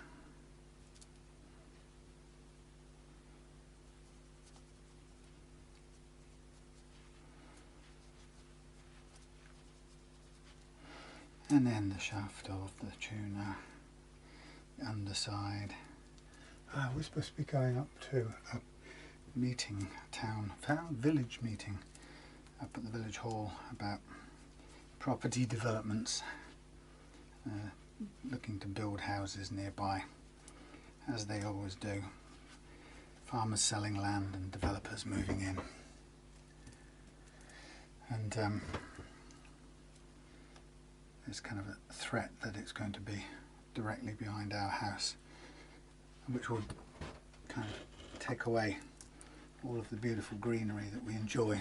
And then the shaft of the tuner, the underside. We're supposed to be going up to a meeting, village meeting up at the village hall about property developments, looking to build houses nearby, as they always do. Farmers selling land and developers moving in. And there's kind of a threat that it's going to be directly behind our house, which will kind of take away all of the beautiful greenery that we enjoy.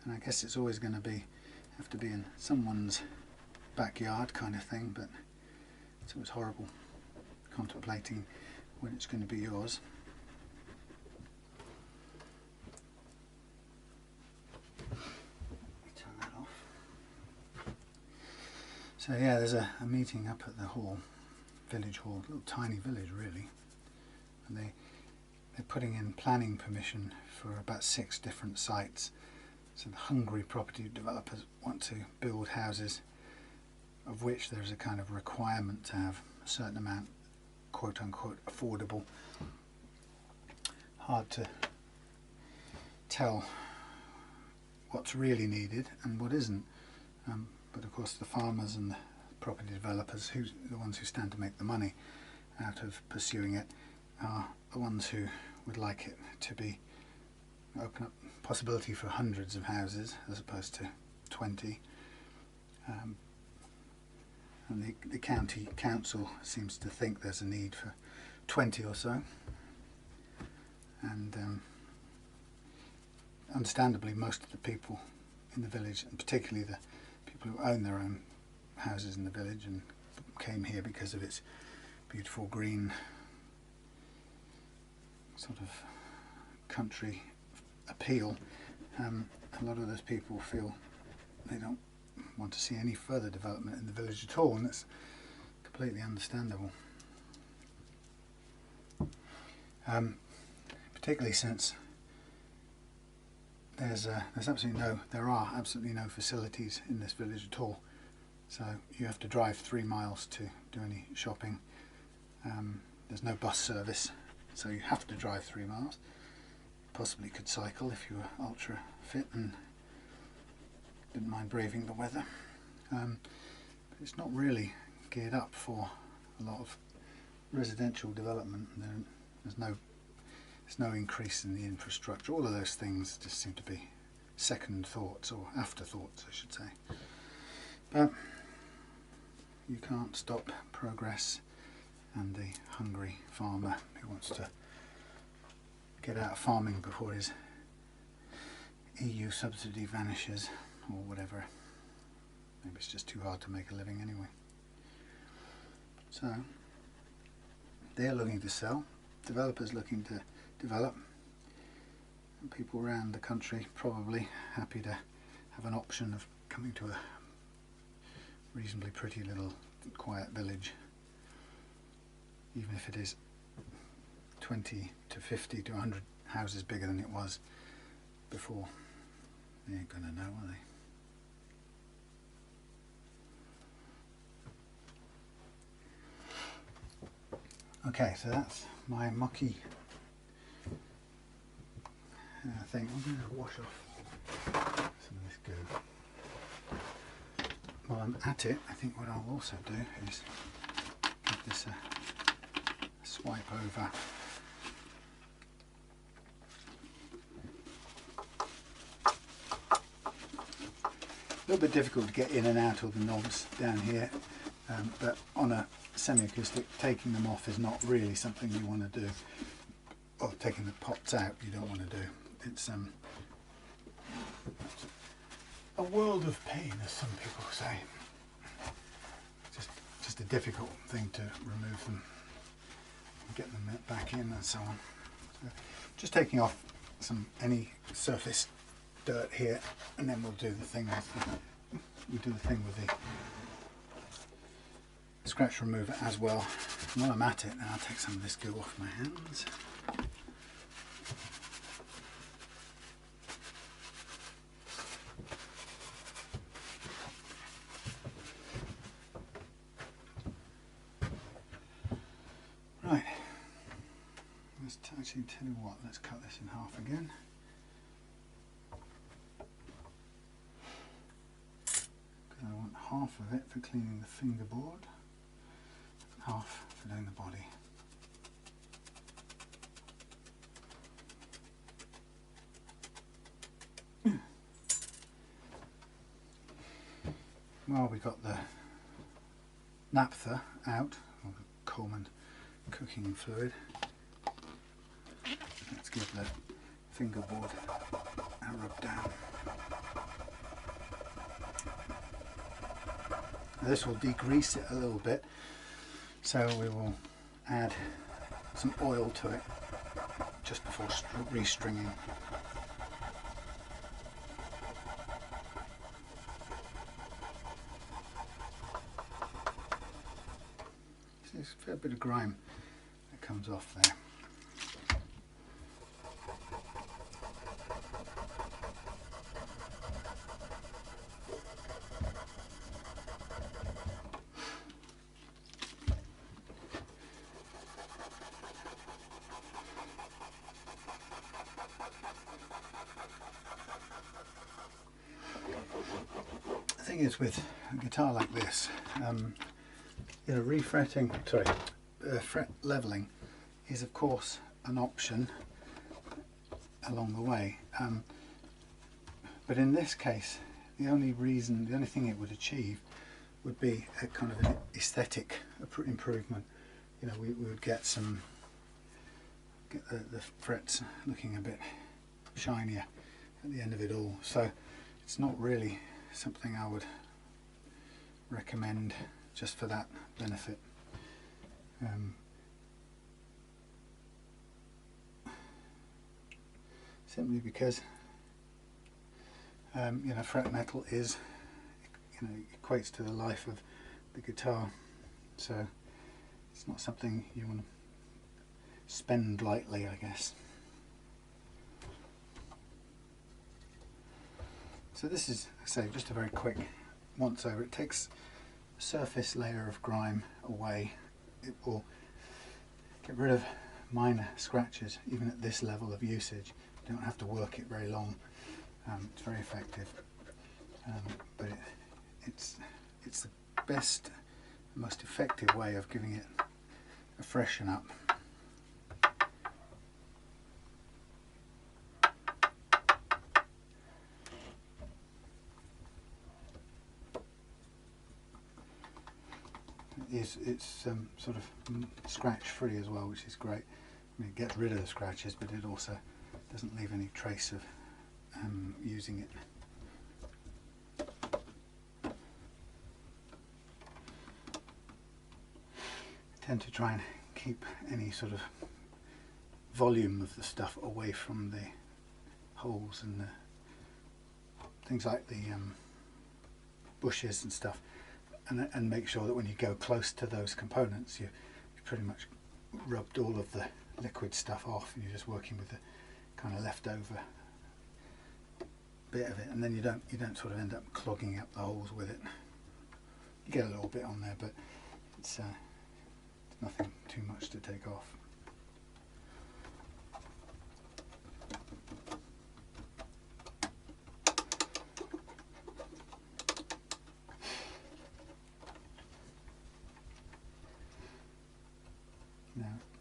And I guess it's always going to have to be in someone's backyard kind of thing, but it's always horrible contemplating when it's going to be yours. Turn that off. So yeah, there's a meeting up at the hall, village hall, a little tiny village really, and they're putting in planning permission for about 6 different sites. So the hungry property developers want to build houses of which there's a kind of requirement to have a certain amount, quote unquote, affordable. Hard to tell what's really needed and what isn't. But of course the farmers and the property developers, the ones who stand to make the money out of pursuing it, are the ones who would like it to be open up possibility for hundreds of houses as opposed to 20. And the county council seems to think there's a need for 20 or so. And understandably, most of the people in the village, and particularly the people who own their own houses in the village and came here because of its beautiful green sort of country appeal, a lot of those people feel they don't want to see any further development in the village at all, and that's completely understandable. Particularly since there are absolutely no facilities in this village at all. So you have to drive 3 miles to do any shopping. There's no bus service, so you have to drive 3 miles. Possibly could cycle if you were ultra fit and didn't mind braving the weather. But it's not really geared up for a lot of residential development. There's no increase in the infrastructure. All of those things just seem to be second thoughts, or afterthoughts I should say. But you can't stop progress, and the hungry farmer who wants to get out of farming before his EU subsidy vanishes or whatever. Maybe it's just too hard to make a living anyway. So they're looking to sell, developers looking to develop, and people around the country probably happy to have an option of coming to a reasonably pretty little quiet village, even if it is 20 to 50 to 100 houses bigger than it was before. They ain't gonna know, are they? Okay, so that's my mucky thing. I'm going to wash off some of this goo. While I'm at it, I think what I'll also do is give this a swipe over. A little bit difficult to get in and out of the knobs down here, but on a semi-acoustic, taking them off is not really something you want to do. Or taking the pots out, you don't want to do. It's a world of pain, as some people say. Just a difficult thing to remove them, get them back in, and so on. So just taking off any surface dirt here, and then we'll do the thing with the scratch remover as well. And while I'm at it, I'll take some of this goo off my hands. Right, let's actually tell you what, let's cut this in half again. I want half of it for cleaning the fingerboard, half for doing the body. Well, we got the naphtha out, or the Coleman cooking fluid. Let's give the fingerboard a rub down. This will degrease it a little bit, so we will add some oil to it just before restringing. So there's a fair bit of grime that comes off there. The thing is, with a guitar like this, fret leveling is of course an option along the way, but in this case the only thing it would achieve would be a kind of an aesthetic improvement. You know, we would get the frets looking a bit shinier at the end of it all, so it's not really something I would recommend just for that benefit. Simply because you know, fret metal is, you know, equates to the life of the guitar, so it's not something you want to spend lightly, I guess. So this is, say, just a very quick once over. It takes the surface layer of grime away. It will get rid of minor scratches even at this level of usage. You don't have to work it very long. It's very effective, but it's the best, most effective way of giving it a freshen up. It's sort of scratch free as well, which is great. I mean, it gets rid of the scratches, but it also doesn't leave any trace of using it. I tend to try and keep any sort of volume of the stuff away from the holes and the things like the bushes and stuff, and make sure that when you go close to those components, you pretty much rubbed all of the liquid stuff off, and you're just working with the kind of leftover bit of it, and then you don't sort of end up clogging up the holes with it. You get a little bit on there, but it's nothing too much to take off.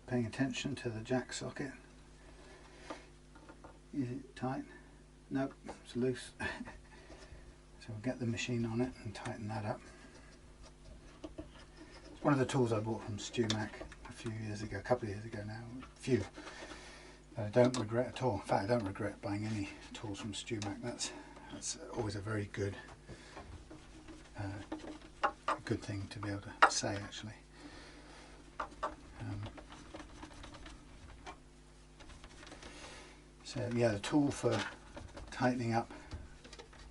paying attention to the jack socket. Is it tight? Nope, it's loose. So we'll get the machine on it and tighten that up. It's one of the tools I bought from StewMac a few years ago, a couple of years ago now, a few. But I don't regret at all. In fact, I don't regret buying any tools from StewMac. That's always a very good thing to be able to say, actually. So yeah, the tool for tightening up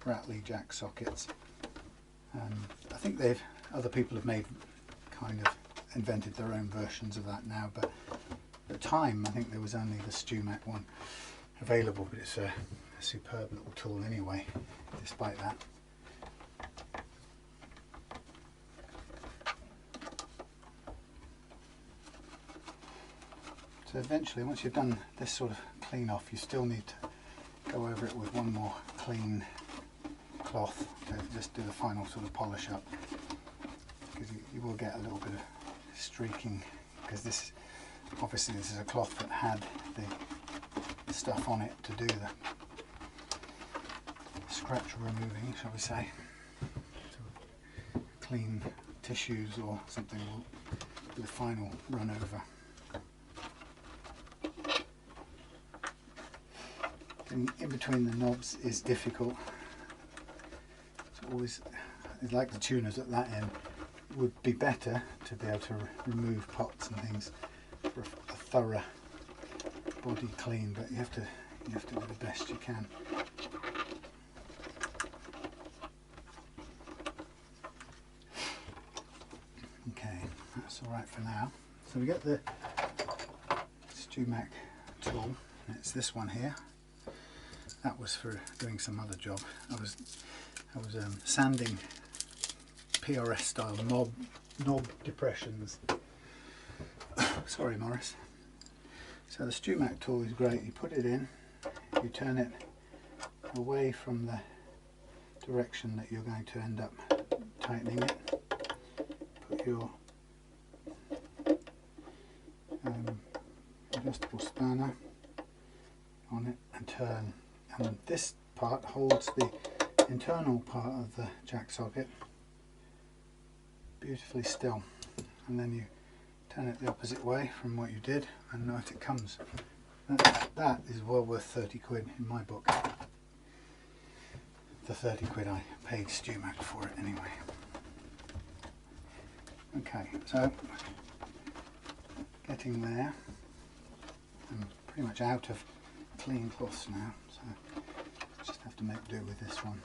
rattly jack sockets. I think other people have kind of invented their own versions of that now, but at the time I think there was only the StewMac one available, but it's a superb little tool anyway, despite that. So eventually, once you've done this sort of clean off, you still need to go over it with one more clean cloth to just do the final sort of polish up, because you will get a little bit of streaking, because this is a cloth that had the stuff on it to do the scratch removing, shall we say. So clean tissues or something will do the final run over. In between the knobs is difficult. It's always, like the tuners at that end, it would be better to be able to remove pots and things for a thorough body clean, but you have to do the best you can. Okay, that's all right for now. So we get the StewMac tool. It's this one here. That was for doing some other job. I was sanding PRS style knob depressions. Sorry, Morris. So the StewMac tool is great. You put it in, you turn it away from the direction that you're going to end up tightening it. Put your adjustable spanner on it and turn. And this part holds the internal part of the jack socket beautifully still, and then you turn it the opposite way from what you did and out it comes. That is well worth 30 quid in my book. The 30 quid I paid StewMac for it anyway. Okay, so getting there. I'm pretty much out of clean cloths now, so just have to make do with this one.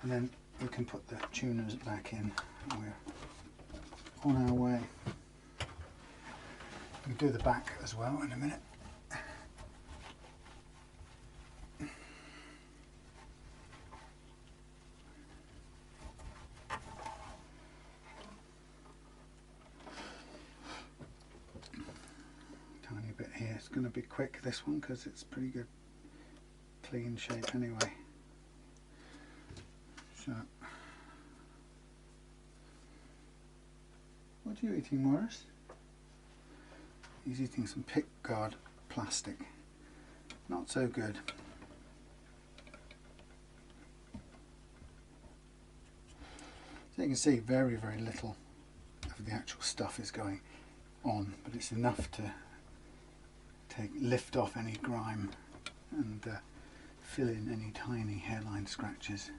And then we can put the tuners back in and we're on our way. We'll do the back as well in a minute. Tiny bit here. It's going to be quick, this one, because it's pretty good clean shape anyway. So, what are you eating, Morris? He's eating some pickguard plastic. Not so good. So you can see very, very little of the actual stuff is going on, but it's enough to lift off any grime and fill in any tiny hairline scratches.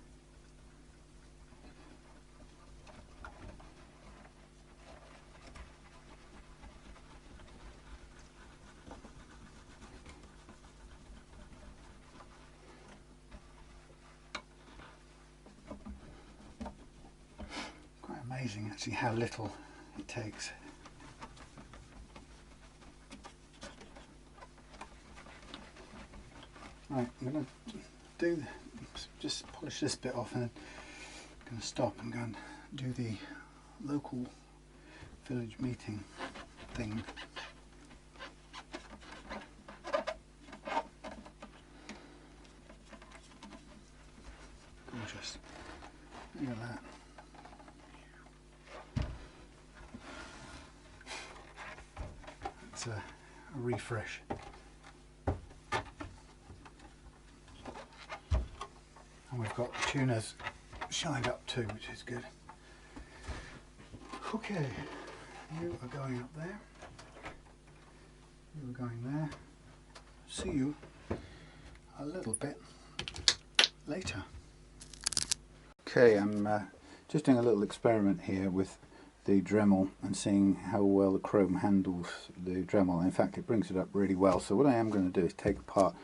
Quite amazing actually how little it takes. Right, I'm going to just polish this bit off, and then I'm going to stop and go and do the local village meeting thing. Gorgeous. Look at that. a refresh. And we've got the tuners shined up too, which is good. Okay, you are going up there. You are going there. See you a little bit later. Okay, I'm just doing a little experiment here with the Dremel and seeing how well the chrome handles the Dremel. In fact, it brings it up really well. So what I am going to do is take apart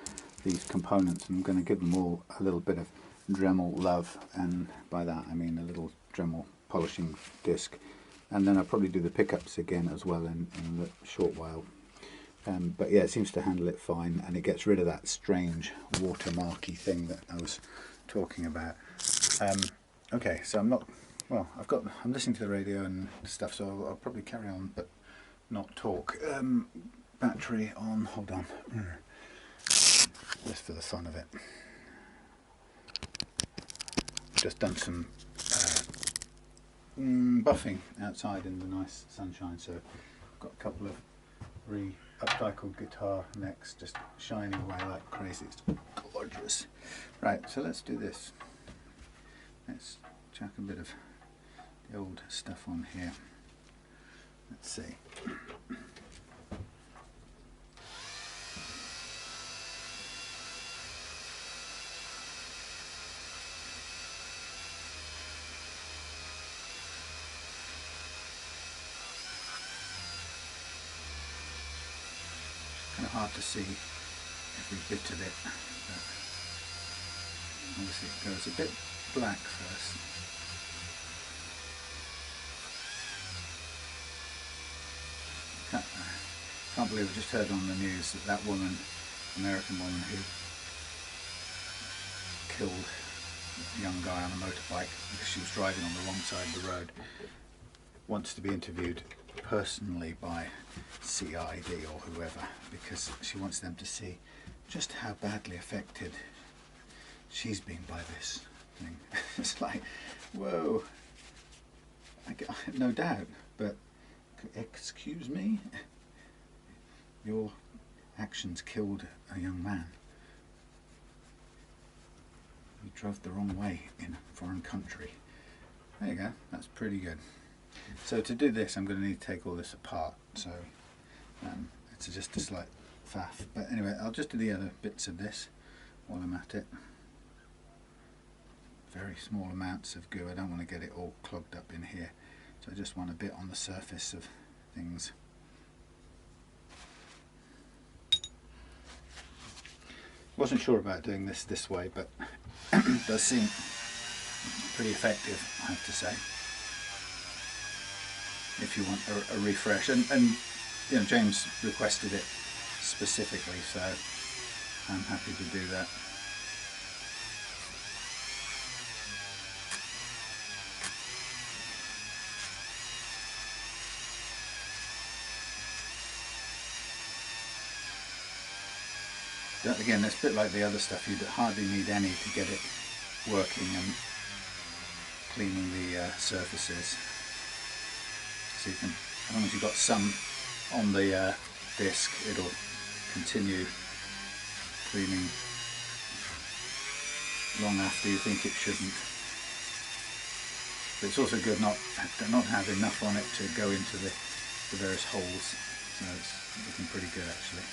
these components and I'm going to give them all a little bit of Dremel love, and by that I mean a little Dremel polishing disc, and then I'll probably do the pickups again as well in a short while. But yeah, it seems to handle it fine, and it gets rid of that strange watermarky thing that I was talking about. Okay, so I'm listening to the radio and stuff, so I'll probably carry on but not talk. Battery on, hold on, just for the fun of it. Just done some buffing outside in the nice sunshine, so I've got a couple of upcycled guitar necks just shining away like crazy. It's gorgeous. Right, so let's do this. Let's chuck a bit of the old stuff on here. Let's see. Kind of hard to see every bit of it, but obviously it goes a bit black first. Can't believe I just heard on the news that that woman, American woman who killed a young guy on a motorbike because she was driving on the wrong side of the road, wants to be interviewed personally by CID or whoever, because she wants them to see just how badly affected she's been by this thing. It's like, whoa, no doubt, but excuse me, your actions killed a young man. You drove the wrong way in a foreign country. There you go, that's pretty good. So to do this I'm going to need to take all this apart, so it's just a slight faff, but anyway I'll just do the other bits of this while I'm at it. Very small amounts of goo, I don't want to get it all clogged up in here, so I just want a bit on the surface of things. Wasn't sure about doing this way, but it does seem pretty effective, I have to say, if you want a refresh. And you know, James requested it specifically, so I'm happy to do that. Again, it's a bit like the other stuff, you'd hardly need any to get it working and cleaning the surfaces. So you can, as long as you've got some on the disc, it'll continue cleaning long after you think it shouldn't. But it's also good not have enough on it to go into the various holes, so it's looking pretty good actually.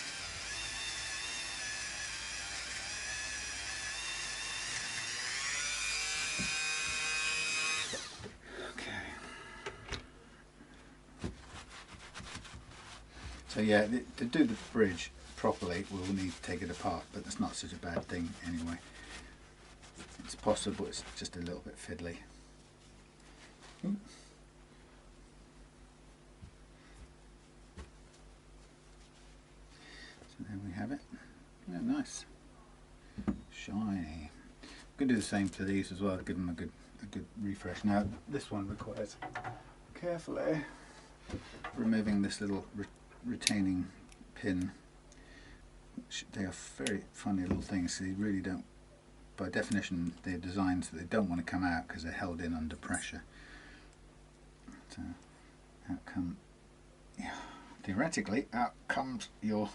So yeah, to do the bridge properly we'll need to take it apart, but that's not such a bad thing anyway. It's possible, it's just a little bit fiddly. So there we have it. Yeah, nice. Shiny. I'm going to do the same to these as well, give them a good refresh. Now this one requires carefully removing this little retaining pin. They are very funny little things, so they really don't, by definition they're designed so they don't want to come out because they're held in under pressure. So outcome, yeah, theoretically, out comes your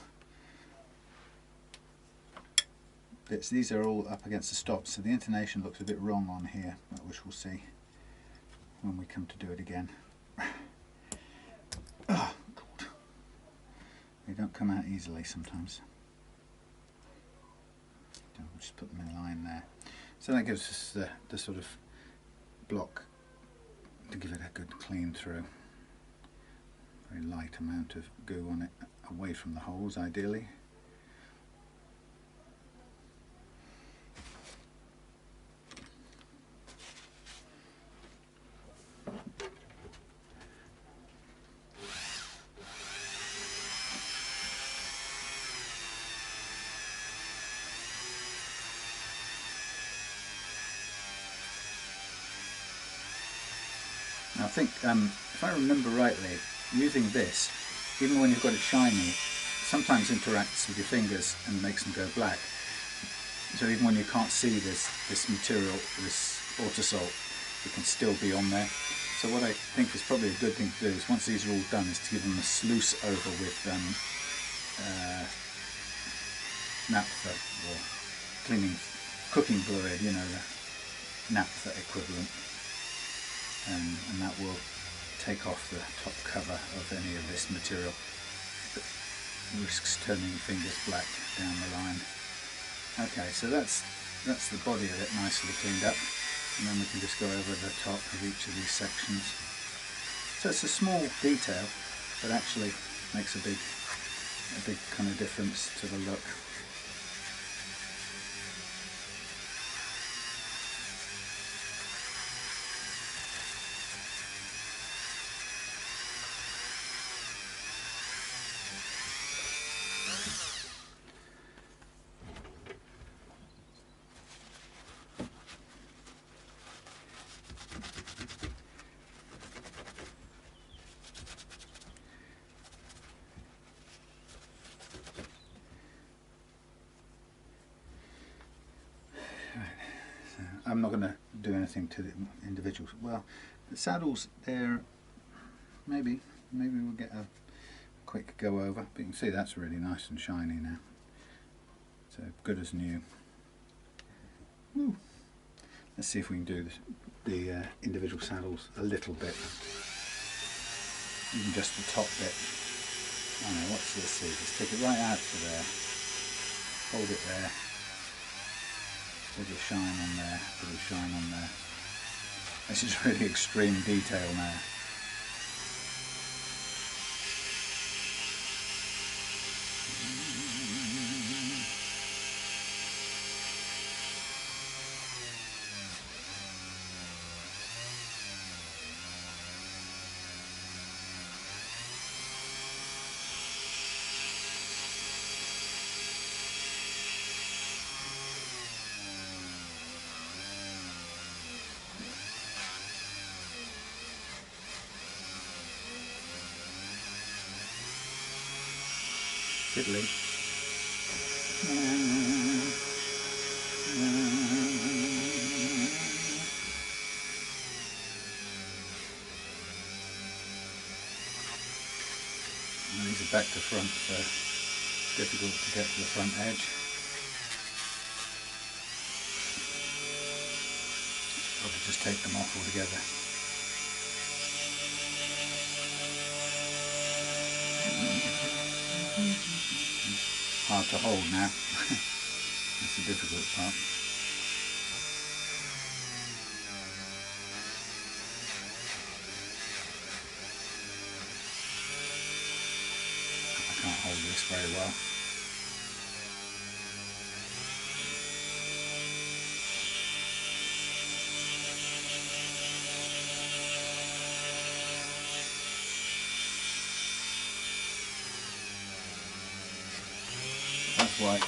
bits. These are all up against the stop, so the intonation looks a bit wrong on here, which we'll see when we come to do it again. Oh, God. They don't come out easily sometimes. We'll just put them in line there. So that gives us the sort of block to give it a good clean through. Very light amount of goo on it, away from the holes ideally. I think, if I remember rightly, using this, even when you've got it shiny, sometimes interacts with your fingers and makes them go black. So even when you can't see this material, this autosalt, it can still be on there. So what I think is probably a good thing to do is, once these are all done, is to give them a sluice over with naphtha, or cooking fluid, you know, the naphtha equivalent. And that will take off the top cover of any of this material that risks turning your fingers black down the line. Okay, so that's the body of it nicely cleaned up, and then we can just go over the top of each of these sections. So it's a small detail, but actually makes a big kind of difference to the look. I'm not going to do anything to the individuals. Well, the saddles there, maybe we'll get a quick go over, but you can see that's really nice and shiny now. So good as new. Woo. Let's see if we can do the individual saddles a little bit, even just the top bit. I don't know, let's see, just take it right out to there, hold it there. Bit of shine on there, bit of shine on there. This is really extreme detail now. Fiddly. And these are back to front, so difficult to get to the front edge. Probably just take them off altogether. Hard to hold now. That's the difficult part. I can't hold this very well. That's why.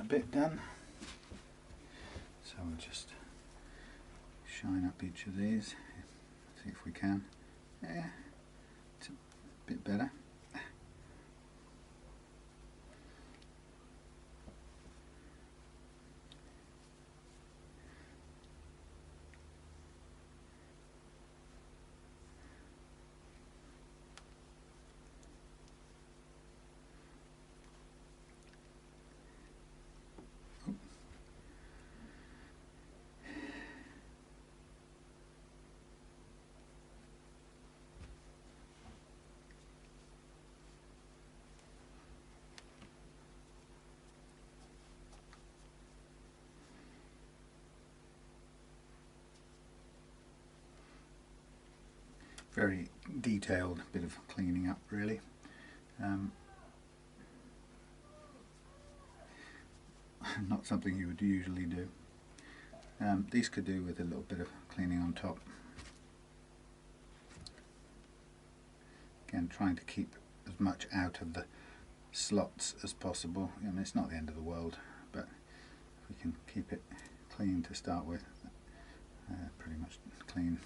bit done. So we'll just shine up each of these, see if we can. Yeah, it's a bit better. Very detailed bit of cleaning up, really. Not something you would usually do. These could do with a little bit of cleaning on top. Again, trying to keep as much out of the slots as possible. I mean, it's not the end of the world, but if we can keep it clean to start with, pretty much clean.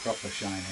Proper shining.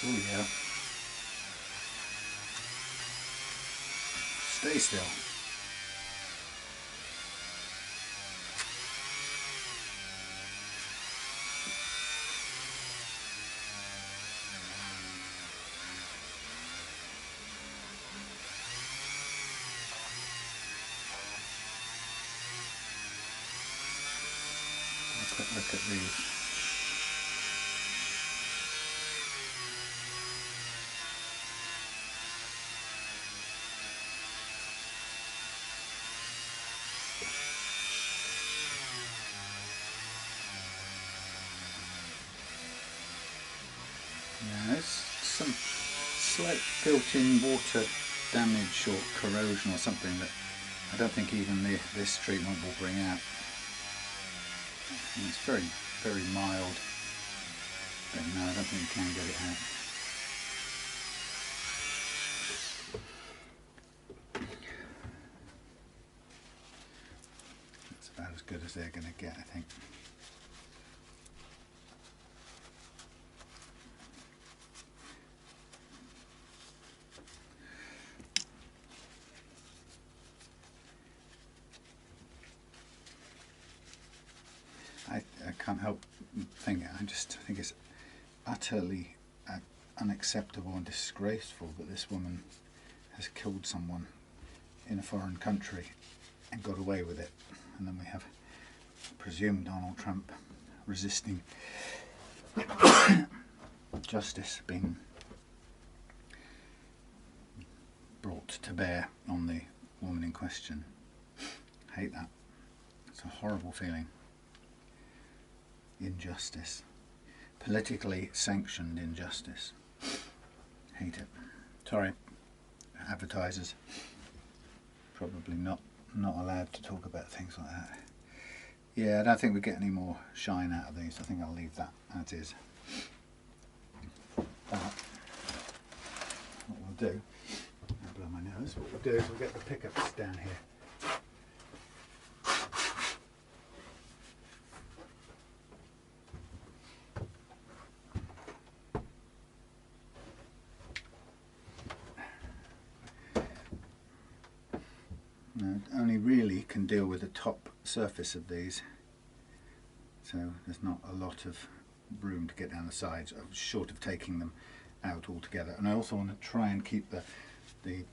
Oh yeah. Stay still. Have a quick look at these. Yeah, there's some slight built-in water damage or corrosion or something that I don't think even this treatment will bring out. And it's very, very mild, but no, I don't think you can get it out. That's about as good as they're going to get, I think. I can't help thinking, I just think it's utterly unacceptable and disgraceful that this woman has killed someone in a foreign country and got away with it. And then we have, I presume, Donald Trump resisting justice being brought to bear on the woman in question. I hate that. It's a horrible feeling. Injustice. Politically sanctioned injustice. Hate it. Sorry, advertisers. Probably not allowed to talk about things like that. Yeah, I don't think we get any more shine out of these. I think I'll leave that as is. But what we'll do, I'll blow my nose, what we'll do is we'll get the pickups down here. can deal with the top surface of these, so there's not a lot of room to get down the sides, short of taking them out altogether. And I also want to try and keep the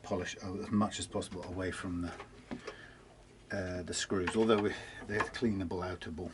polish as much as possible away from the screws, although they're cleanable, outable.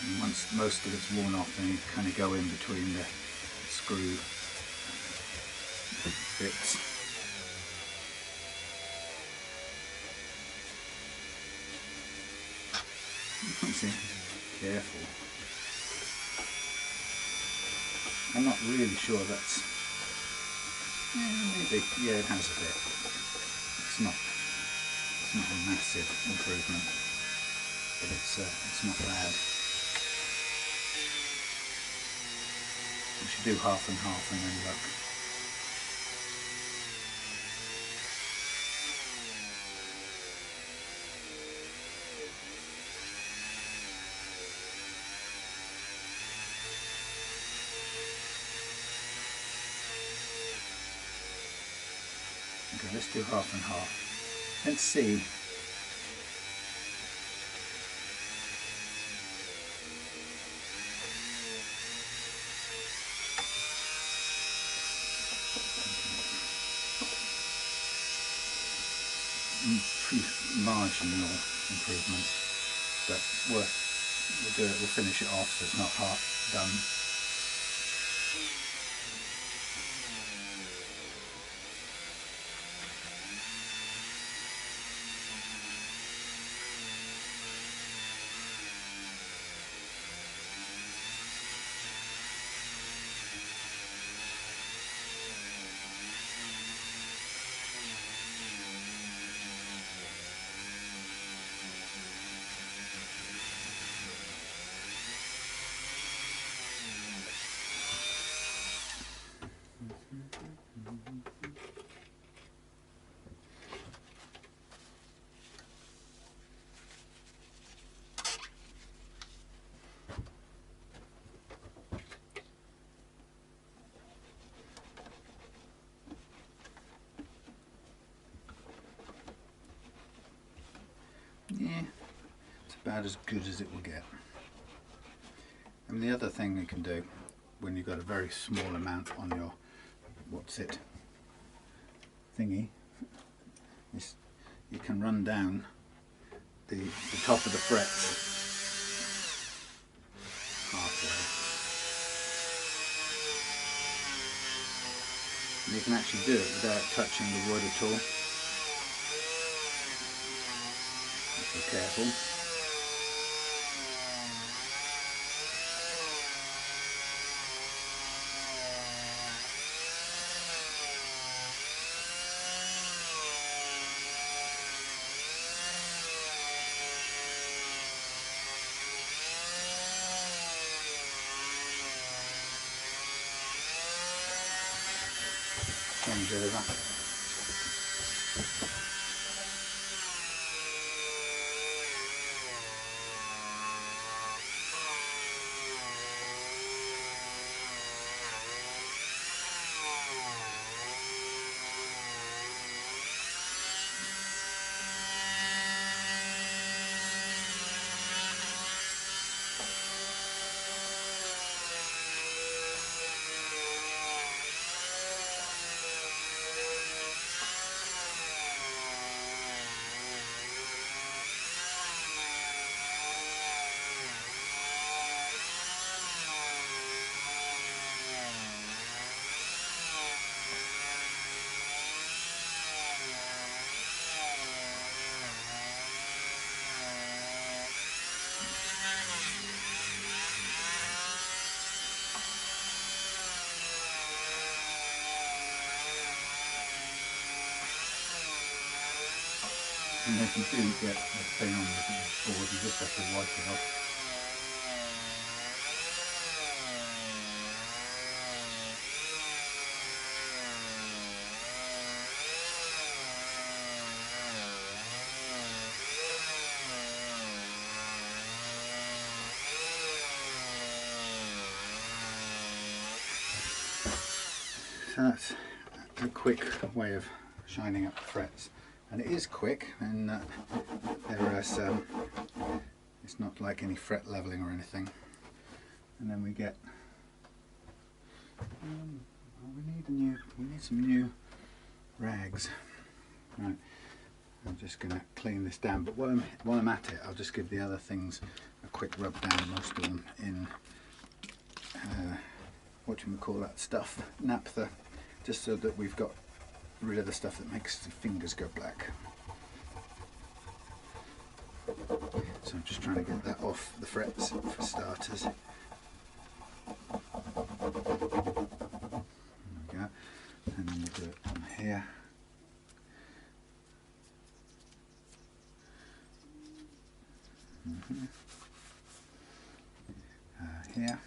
And once most of it's worn off, then you kind of go in between the screw bits. See, careful. I'm not really sure that's, maybe, yeah, it has a bit. It's not a massive improvement, but it's not bad. We should do half and half and then look. Okay, let's do half and half. Let's see. Marginal improvement, but we'll finish it off so it's not half done. Yeah, it's about as good as it will get. And the other thing you can do when you've got a very small amount on your thingy is you can run down the top of the frets halfway. And you can actually do it without touching the wood at all. Be careful. Change over. And if you do get a thing on the board, you just have to wipe it off. So that's a quick way of shining up the frets, and it is quick, and there is it's not like any fret leveling or anything. And then we get we need some new rags. Right, I'm just going to clean this down, but while I'm at it, I'll just give the other things a quick rub down, most of them in what do we call that stuff, naphtha, just so that we've got rid of the stuff that makes the fingers go black. So I'm just trying to get that off the frets for starters. There we go. And then we'll do it on here. Here.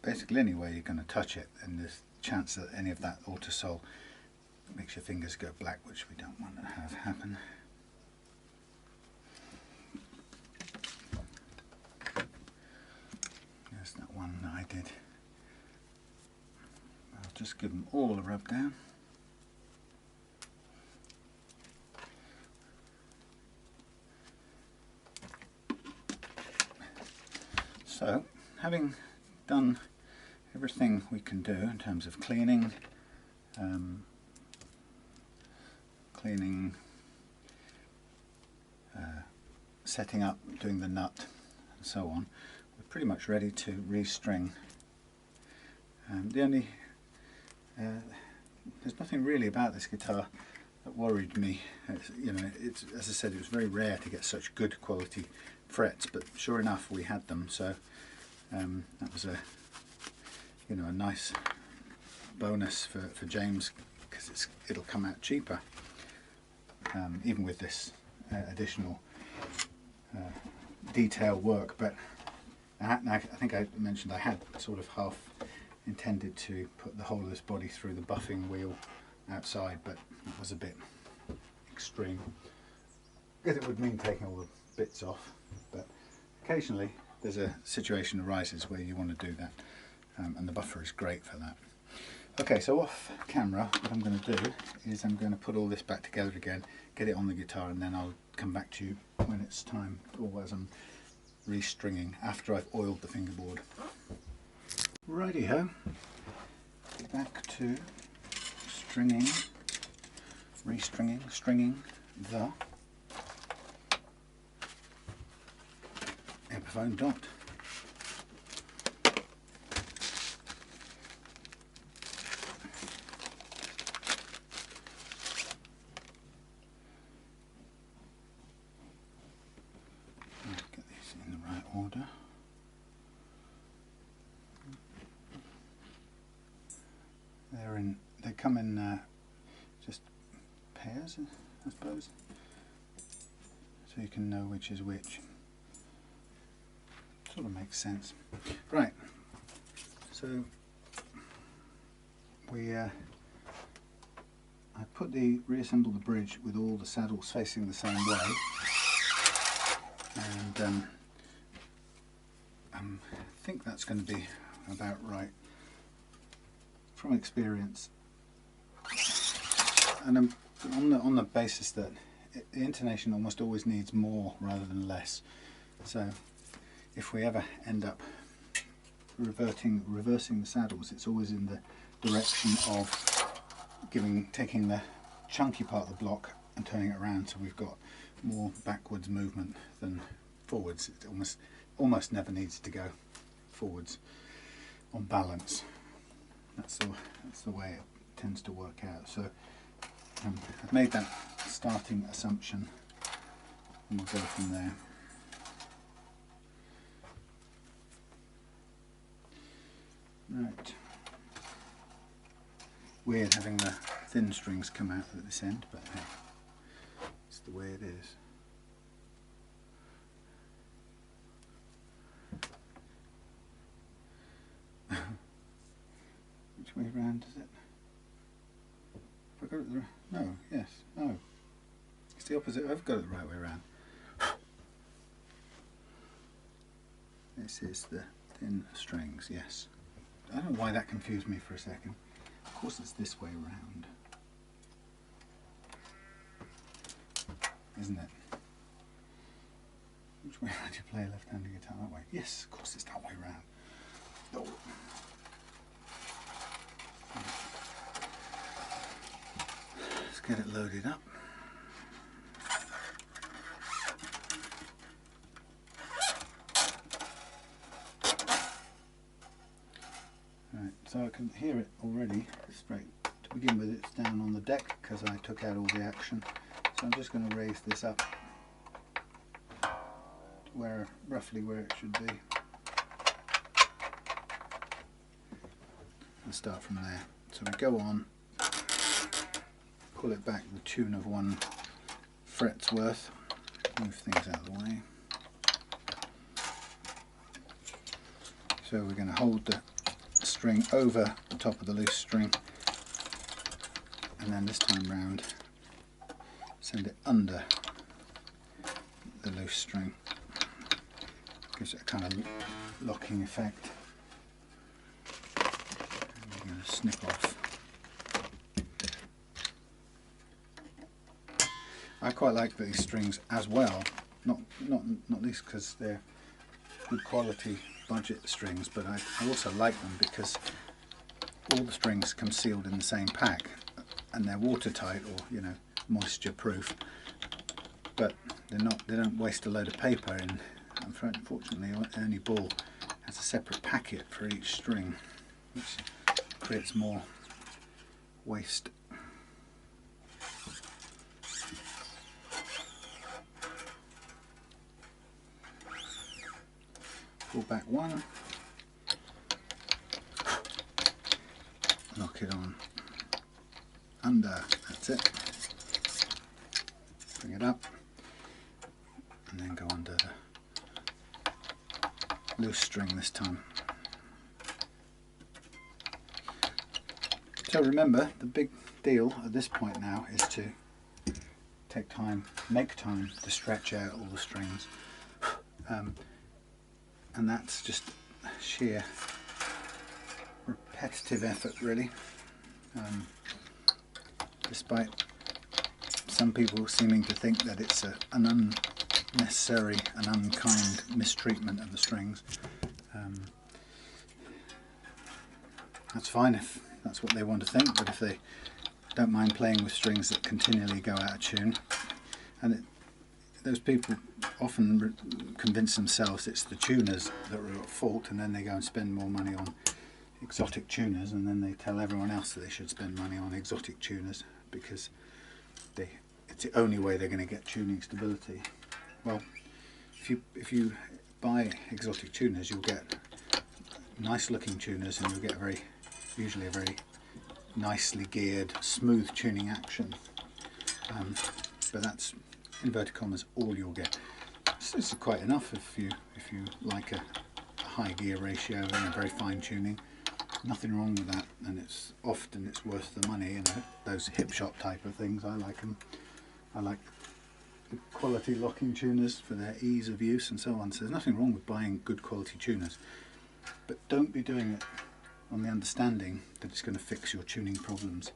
Basically anywhere you're going to touch it, and there's a chance that any of that autosol makes your fingers go black, which we don't want to have happen. There's that one that I did. I'll just give them all a rub down. So, having done everything we can do in terms of cleaning, setting up, doing the nut and so on, we're pretty much ready to restring. The only there's nothing really about this guitar that worried me. It's, as I said, it was very rare to get such good quality frets, but sure enough we had them, so that was a nice bonus for James, because it'll come out cheaper, even with this additional detail work. But I think I mentioned I had sort of half intended to put the whole of this body through the buffing wheel outside, but it was a bit extreme, because it would mean taking all the bits off. But occasionally there's a situation arises where you want to do that, and the buffer is great for that. Okay, so off camera, what I'm going to do is I'm going to put all this back together again, get it on the guitar, and then I'll come back to you when it's time, or as I'm restringing, after I've oiled the fingerboard. Righty-ho, back to stringing, stringing the Epiphone Dot. Get these in the right order. They come in just pairs, I suppose, so you can know which is which. Sort of makes sense. Right, so I reassembled the bridge with all the saddles facing the same way, and I think that's going to be about right from experience, and on the basis that the intonation almost always needs more rather than less. So if we ever end up reversing the saddles, it's always in the direction of taking the chunky part of the block and turning it around, so we've got more backwards movement than forwards. It almost never needs to go forwards on balance. That's the way it tends to work out. So I've made that starting assumption, and we'll go from there. Right. weird having the thin strings come out at this end, but hey, it's the way it is. Which way round is it? Have I got it the no, yes, no. It's the opposite. I've got it the right way around. This is the thin strings, yes. I don't know why that confused me for a second. Of course it's this way round, isn't it? Which way would you play a left-handed guitar? That way? Yes, of course it's that way round. Oh. Let's get it loaded up. Right, so I can hear it already straight. To begin with, it's down on the deck because I took out all the action. So I'm just going to raise this up to where, roughly where it should be. And start from there. So we go on, pull it back to the tune of 1 fret's worth, move things out of the way. So we're going to hold the string over the top of the loose string, and then this time round send it under the loose string. Gives it a kind of locking effect. And we're going to snip off. I quite like these strings as well, not least because they're good quality budget strings, but I also like them because all the strings come sealed in the same pack and they're watertight, or you know, moisture proof, but they don't waste a load of paper. And unfortunately Ernie Ball has a separate packet for each string, which creates more waste. Pull back 1, lock it on under, that's it, bring it up and then go under the loose string this time. So remember, the big deal at this point now is to take time, make time to stretch out all the strings. And that's just sheer repetitive effort, really. Despite some people seeming to think that it's an unnecessary and unkind mistreatment of the strings. That's fine if that's what they want to think, but if they don't mind playing with strings that continually go out of tune, and those people often convince themselves it's the tuners that are at fault, and then they go and spend more money on exotic tuners, and then they tell everyone else that they should spend money on exotic tuners because it's the only way they're going to get tuning stability. Well, if you buy exotic tuners, you'll get nice looking tuners, and you'll get usually a very nicely geared, smooth tuning action. But that's, inverted commas, all you'll get. So this is quite enough if you like a high gear ratio and a very fine tuning. Nothing wrong with that, and it's worth the money. You know, those hip shop type of things, I like them. I like the quality locking tuners for their ease of use and so on. So there's nothing wrong with buying good quality tuners, but don't be doing it on the understanding that it's going to fix your tuning problems,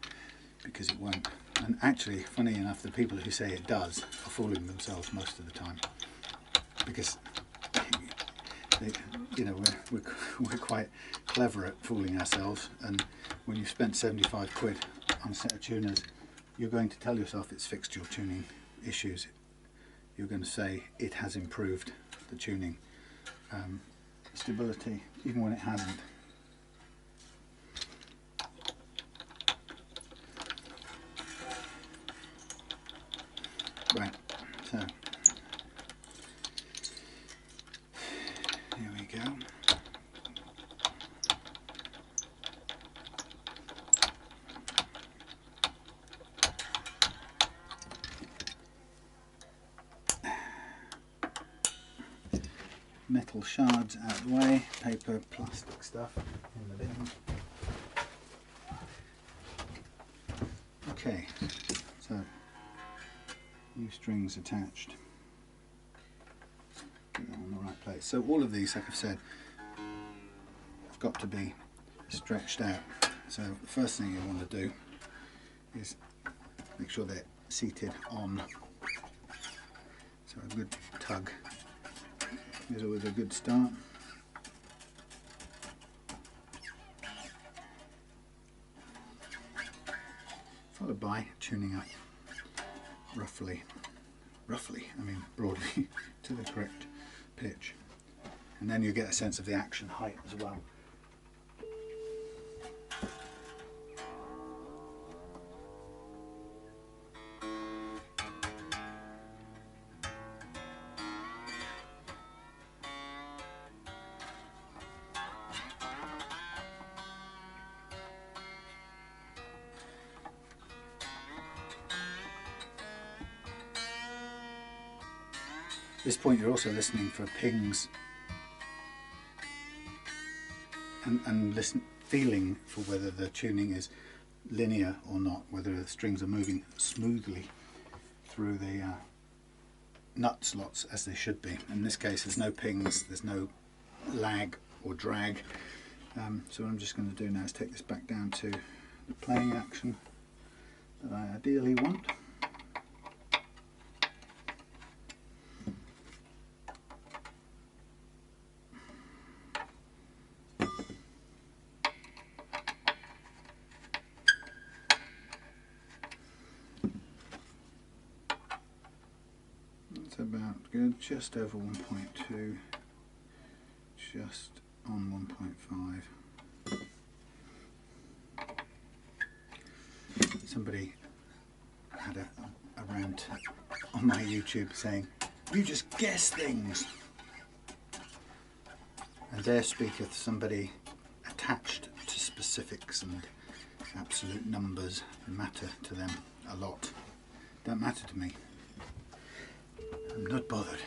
because it won't. And actually, funny enough, the people who say it does are fooling themselves most of the time, because you know, we're quite clever at fooling ourselves. And when you've spent 75 quid on a set of tuners, you're going to tell yourself it's fixed your tuning issues. You're going to say it has improved the tuning stability, even when it hasn't. Right, so here we go. metal shards out of the way, paper, plastic stuff in the bin. Okay, so new strings attached. Get that on the right place. So all of these, like I've said, have got to be stretched out. So the first thing you want to do is make sure they're seated on. So a good tug is always a good start. Followed by tuning up roughly, I mean broadly, to the correct pitch. And then you get a sense of the action height as well. At this point you're also listening for pings and feeling for whether the tuning is linear or not, whether the strings are moving smoothly through the nut slots as they should be. In this case there's no pings, there's no lag or drag. So what I'm just going to do now is take this back down to the playing action that I ideally want. About good, just over 1.2, just on 1.5. Somebody had a rant on my YouTube saying, "You just guess things," and there speaketh somebody attached to specifics, and absolute numbers matter to them a lot. Don't matter to me. I'm not bothered.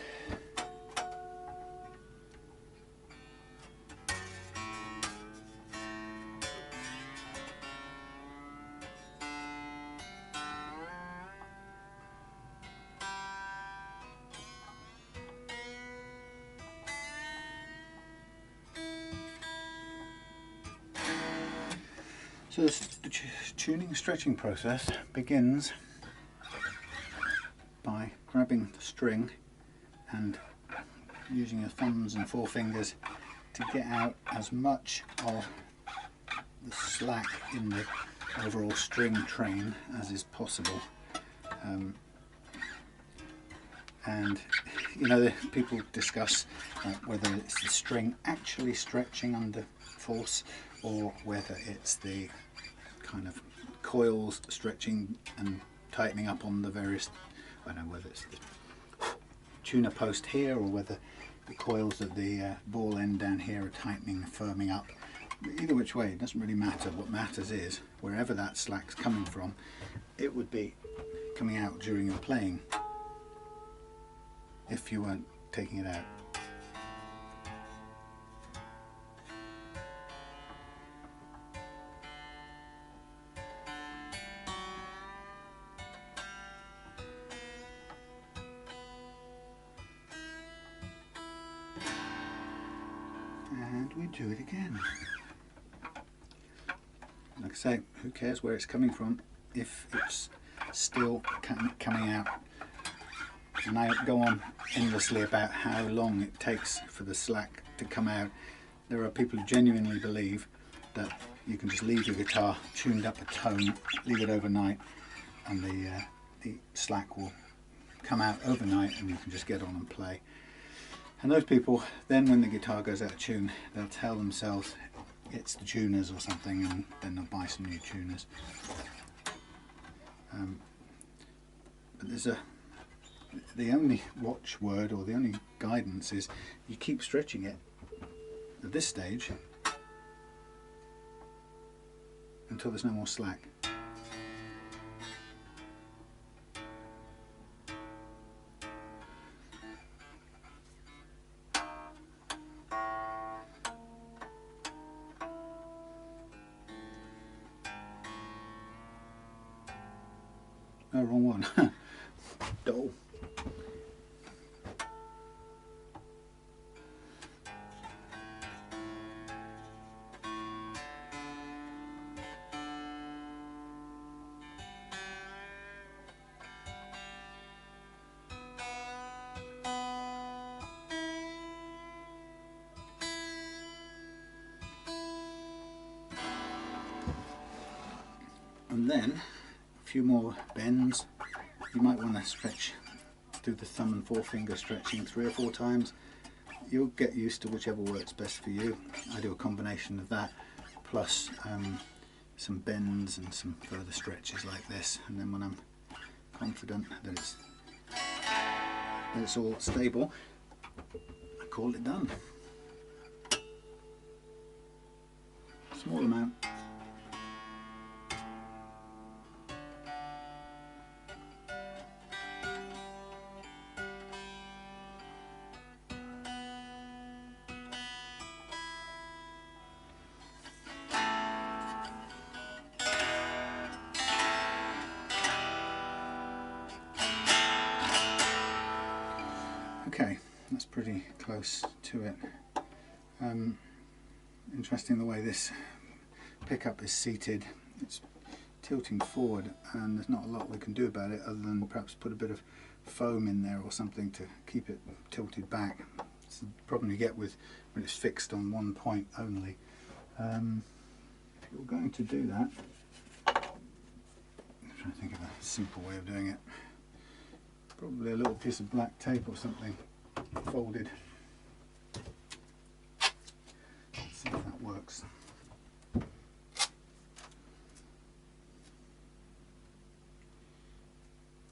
So the tuning stretching process begins by grabbing the string and using your thumbs and forefingers to get out as much of the slack in the overall string train as is possible. And you know, people discuss whether it's the string actually stretching under force or whether it's the kind of coils stretching and tightening up on the various, I don't know whether it's the tuner post here or whether the coils at the ball end down here are tightening and firming up. Either which way, it doesn't really matter. What matters is wherever that slack's coming from, it would be coming out during your playing if you weren't taking it out. And we do it again. Like I say, who cares where it's coming from if it's still coming out. And I go on endlessly about how long it takes for the slack to come out. There are people who genuinely believe that you can just leave your guitar tuned up a tone, leave it overnight, and the slack will come out overnight and you can just get on and play. And those people, then when the guitar goes out of tune, they'll tell themselves it's the tuners or something, and then they'll buy some new tuners. But there's the only watchword or the only guidance is you keep stretching it at this stage until there's no more slack. Oh, wrong one. Dull. And then a few more bends. You might want to stretch, do the thumb and forefinger stretching 3 or 4 times. You'll get used to whichever works best for you. I do a combination of that plus some bends and some further stretches like this, and then when I'm confident that it's all stable, I call it done. Small amount. Okay, that's pretty close to it. Interesting the way this pickup is seated. It's tilting forward and there's not a lot we can do about it other than perhaps put a bit of foam in there or something to keep it tilted back. It's the problem you get with when it's fixed on one point only. If you're going to do that, I'm trying to think of a simple way of doing it. Probably a little piece of black tape or something folded. Let's see if that works.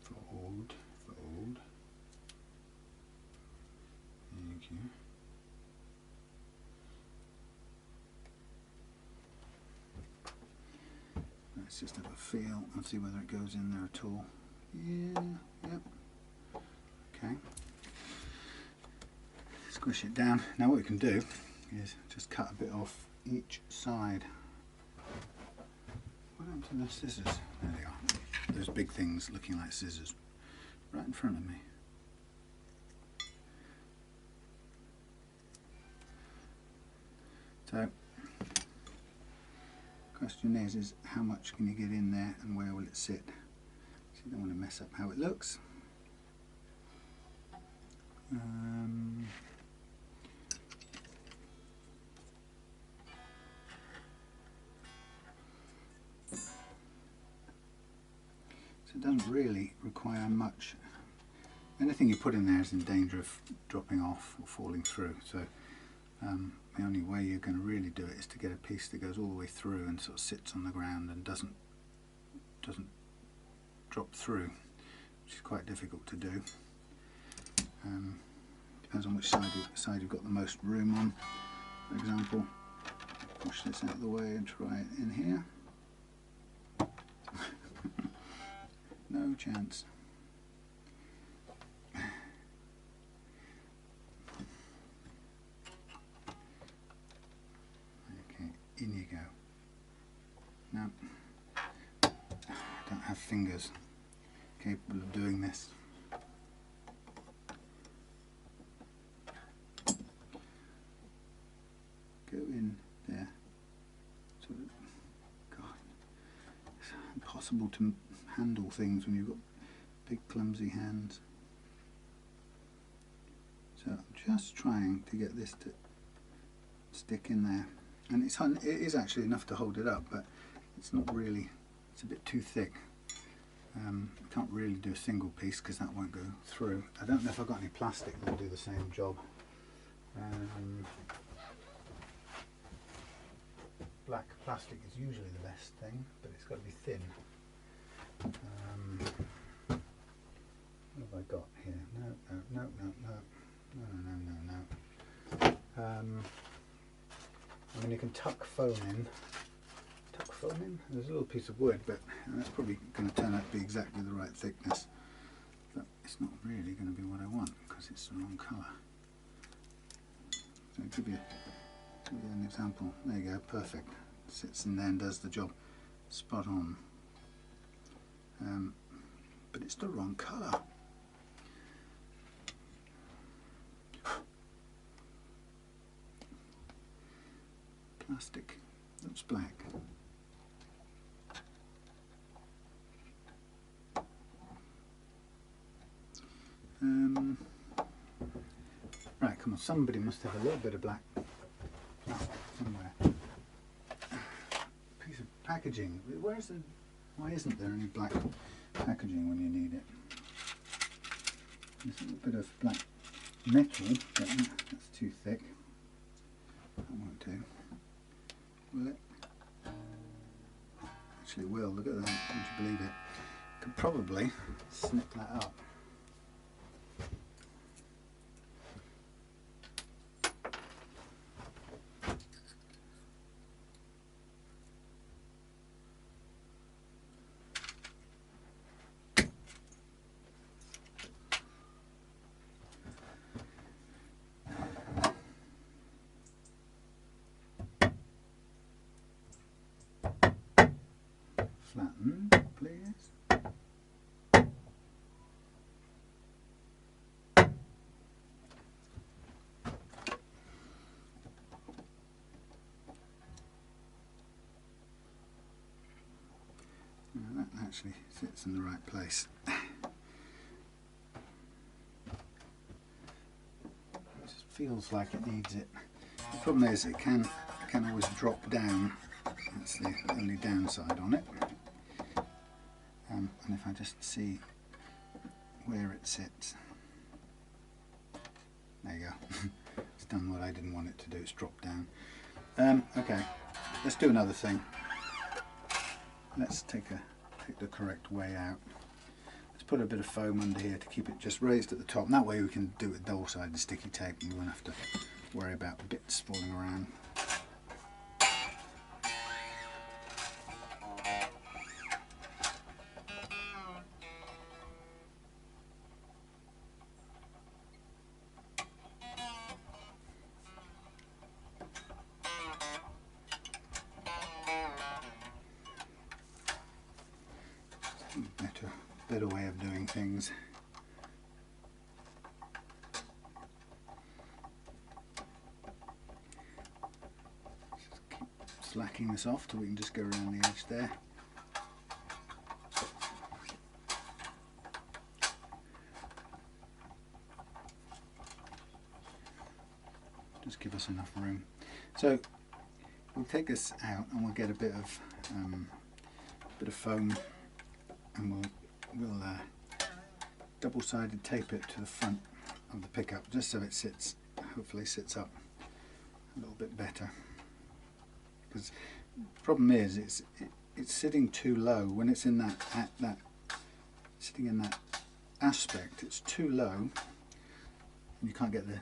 Fold, fold. Thank you. Let's just have a feel and see whether it goes in there at all. Yeah, yep. Okay. Squish it down. Now what we can do is just cut a bit off each side. What happened to the scissors? There they are. Those big things looking like scissors right in front of me. So, question is how much can you get in there and where will it sit? So you don't want to mess up how it looks. So it doesn't really require much. Anything you put in there is in danger of dropping off or falling through. So the only way you're going to really do it is to get a piece that goes all the way through and sort of sits on the ground and doesn't drop through, which is quite difficult to do. Depends on which side you've got the most room on. For example, push this out of the way and try it in here. No chance. Okay, in you go. Now, I don't have fingers capable of doing this. Go in there. Sort of, God, it's impossible to handle things when you've got big clumsy hands. So I'm just trying to get this to stick in there, and it is actually enough to hold it up, but it's not really, it's a bit too thick. I can't really do a single piece because that won't go through. I don't know if I've got any plastic that will do the same job. Black plastic is usually the best thing, but it's got to be thin. What have I got here? No. I mean, you can tuck foam in. Tuck foam in? There's a little piece of wood, but that's probably going to turn out to be exactly the right thickness. But it's not really going to be what I want because it's the wrong colour. So I'll give you an example. There you go, perfect. Sits in there and does the job spot on. but it's the wrong colour. Plastic looks black. Right, come on, somebody must have a little bit of black somewhere. Piece of packaging. Where's the? Why isn't there any black packaging when you need it? There's a little bit of black metal, but that's too thick. That won't do. Will it? Actually, it will. Look at that. Would you believe it? Could probably snip that up. Flatten, please. Now that actually sits in the right place. It just feels like it needs it. The problem is it can always drop down. That's the only downside on it. And if I just see where it sits, there you go. It's done what I didn't want it to do. It's dropped down. Okay, let's do another thing. Let's take the correct way out. Let's put a bit of foam under here to keep it just raised at the top. And that way we can do it with double-sided sticky tape and we won't have to worry about bits falling around. Better way of doing things. Just keep slacking this off till we can just go around the edge there. Just give us enough room. So we'll take this out and we'll get a bit of foam, and we'll double-sided tape it to the front of the pickup just so it sits, hopefully sits up a little bit better. Because the problem is it's sitting too low when it's in that sitting in that aspect. It's too low, and you can't get the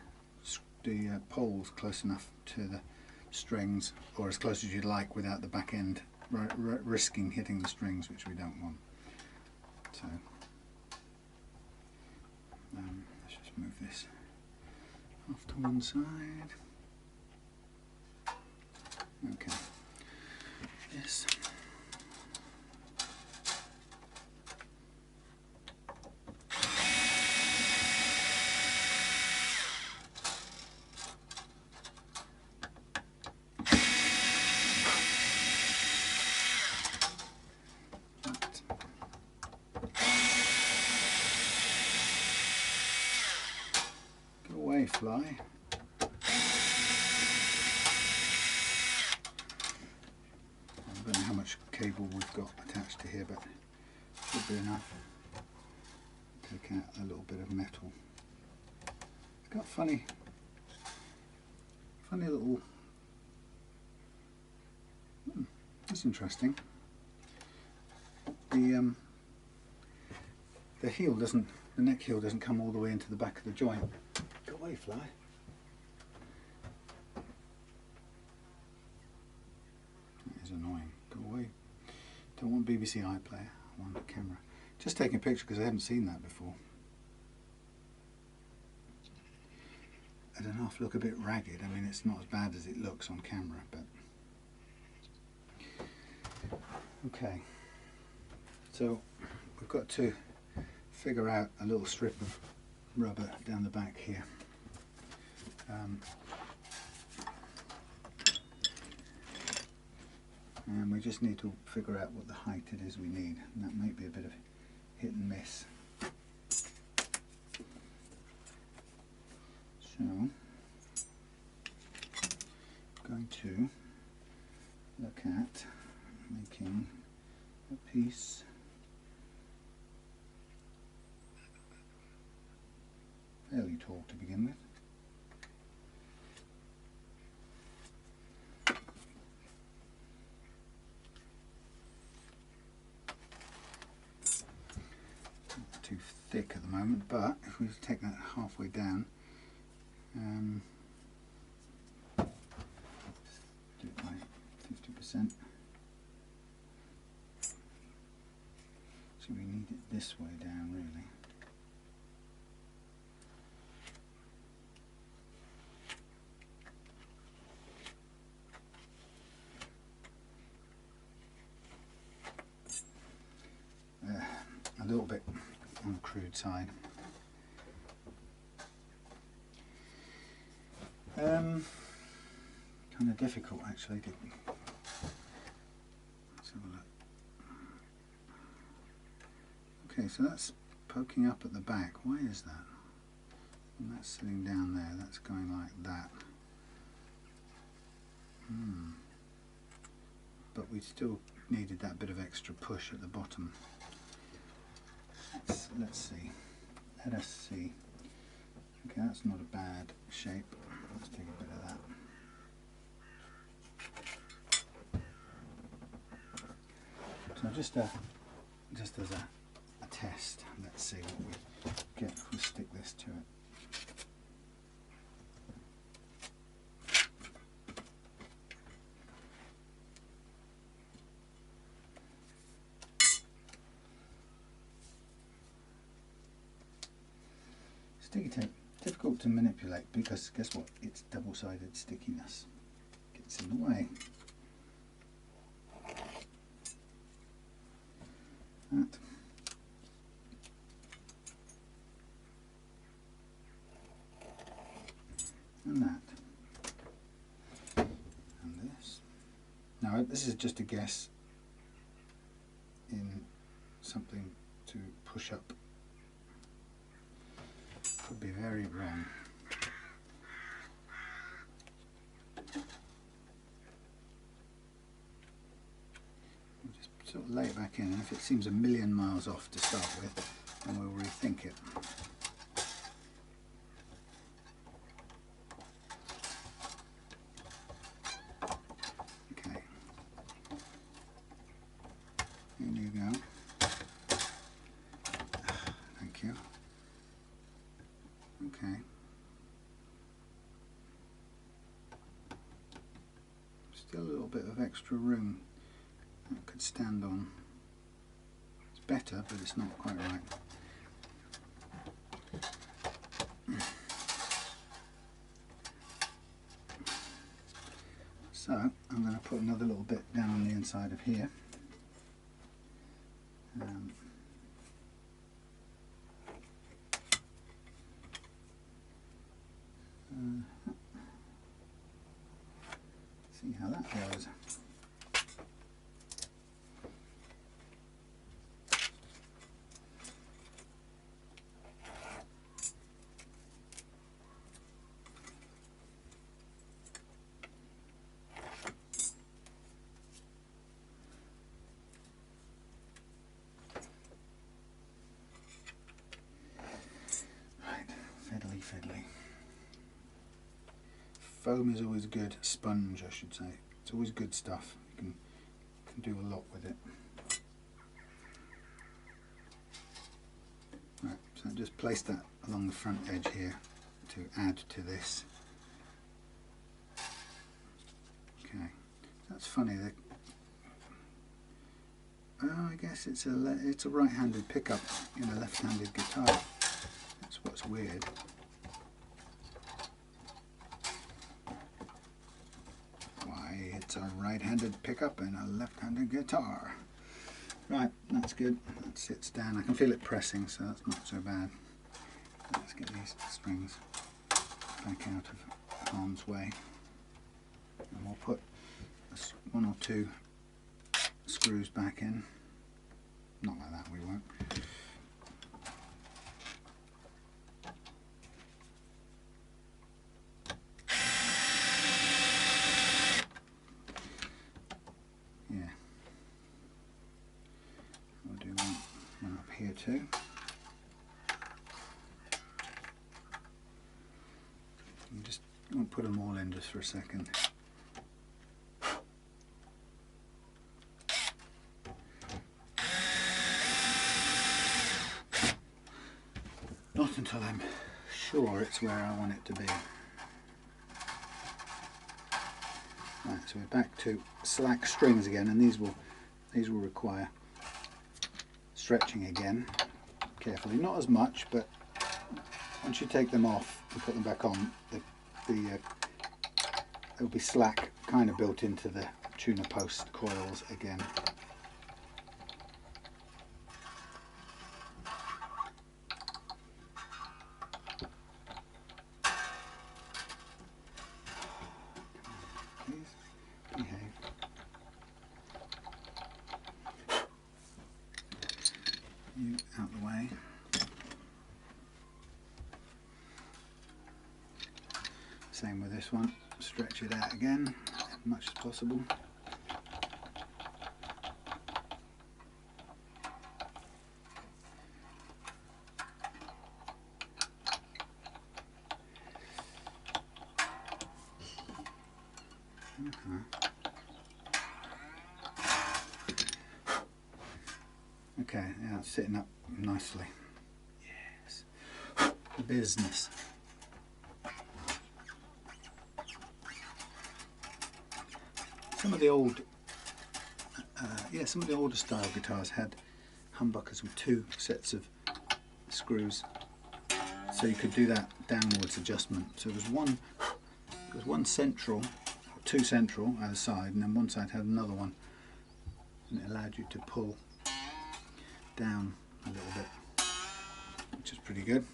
poles close enough to the strings, or as close as you'd like without the back end risking hitting the strings, which we don't want. So let's just move this off to one side. Okay. Yes. Fly. I don't know how much cable we've got attached to here, but should be enough. Take out a little bit of metal. It's got funny little. That's interesting. The heel doesn't. The neck heel doesn't come all the way into the back of the joint. Go away, fly. That is annoying. Go away. Don't want BBC iPlayer. I want a camera. Just taking a picture because I haven't seen that before. I don't know if I look a bit ragged. I mean, it's not as bad as it looks on camera, but okay. So we've got to figure out a little strip of rubber down the back here. And we just need to figure out what the height it is we need, and that might be a bit of hit and miss. So I'm going to look at making a piece fairly tall to begin with. Not too thick at the moment, but if we take that halfway down, do it by 50%. So we need it this way down, really. A little bit on the crude side. Kind of difficult actually. Let's have a look. Okay, so that's poking up at the back. Why is that? And that's sitting down there. That's going like that. But we still needed that bit of extra push at the bottom. Let's see. Let us see. Okay, that's not a bad shape. Let's take a bit of that. So just as a test, let's see what we get if we stick this to it. Sticky tape, difficult to manipulate because guess what? It's double-sided stickiness. Gets in the way. That. And that. And this. Now this is just a guess in something to push up. Could be very wrong. We'll just sort of lay it back in, and if it seems a million miles off to start with, then we'll rethink it. Okay. Here you go. Thank you. Okay. Still a little bit of extra room that could stand on. It's better, but it's not quite right. So I'm going to put another little bit down on the inside of here. See how that goes. Right, fiddly. Foam is always good. Sponge, I should say. It's always good stuff. You can do a lot with it. Right, so just place that along the front edge here to add to this. Okay, that's funny. Oh, I guess it's a right-handed pickup in a left-handed guitar. That's what's weird. It's a right-handed pickup and a left-handed guitar. Right, that's good. That sits down. I can feel it pressing, so that's not so bad. Let's get these strings back out of harm's way. And we'll put one or two screws back in. Not like that, we won't. Yeah. We'll do one up here too. And just won't put them all in just for a second. Not until I'm sure it's where I want it to be. Right, so we're back to slack strings again, and these will require stretching again, carefully. Not as much, but once you take them off and put them back on, there'll be slack kind of built into the tuner post coils again. You out the way. Same with this one. Stretch it out again as much as possible. Okay, yeah, it's sitting up nicely. Yes, business. Some of the old, some of the older style guitars had humbuckers with two sets of screws, so you could do that downwards adjustment. So there was one central, or two central either side, and then one side had another one, and it allowed you to pull down a little bit, which is pretty good.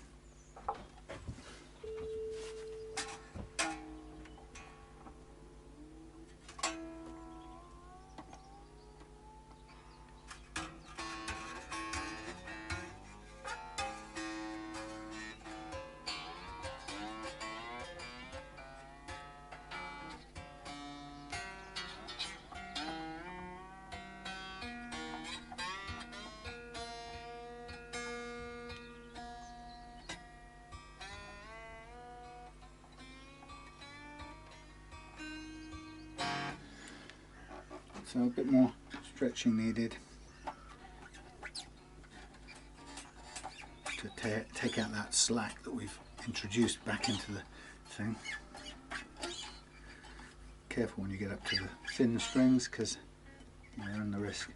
So a bit more stretching needed to take out that slack that we've introduced back into the thing. Careful when you get up to the thin strings, because you run the risk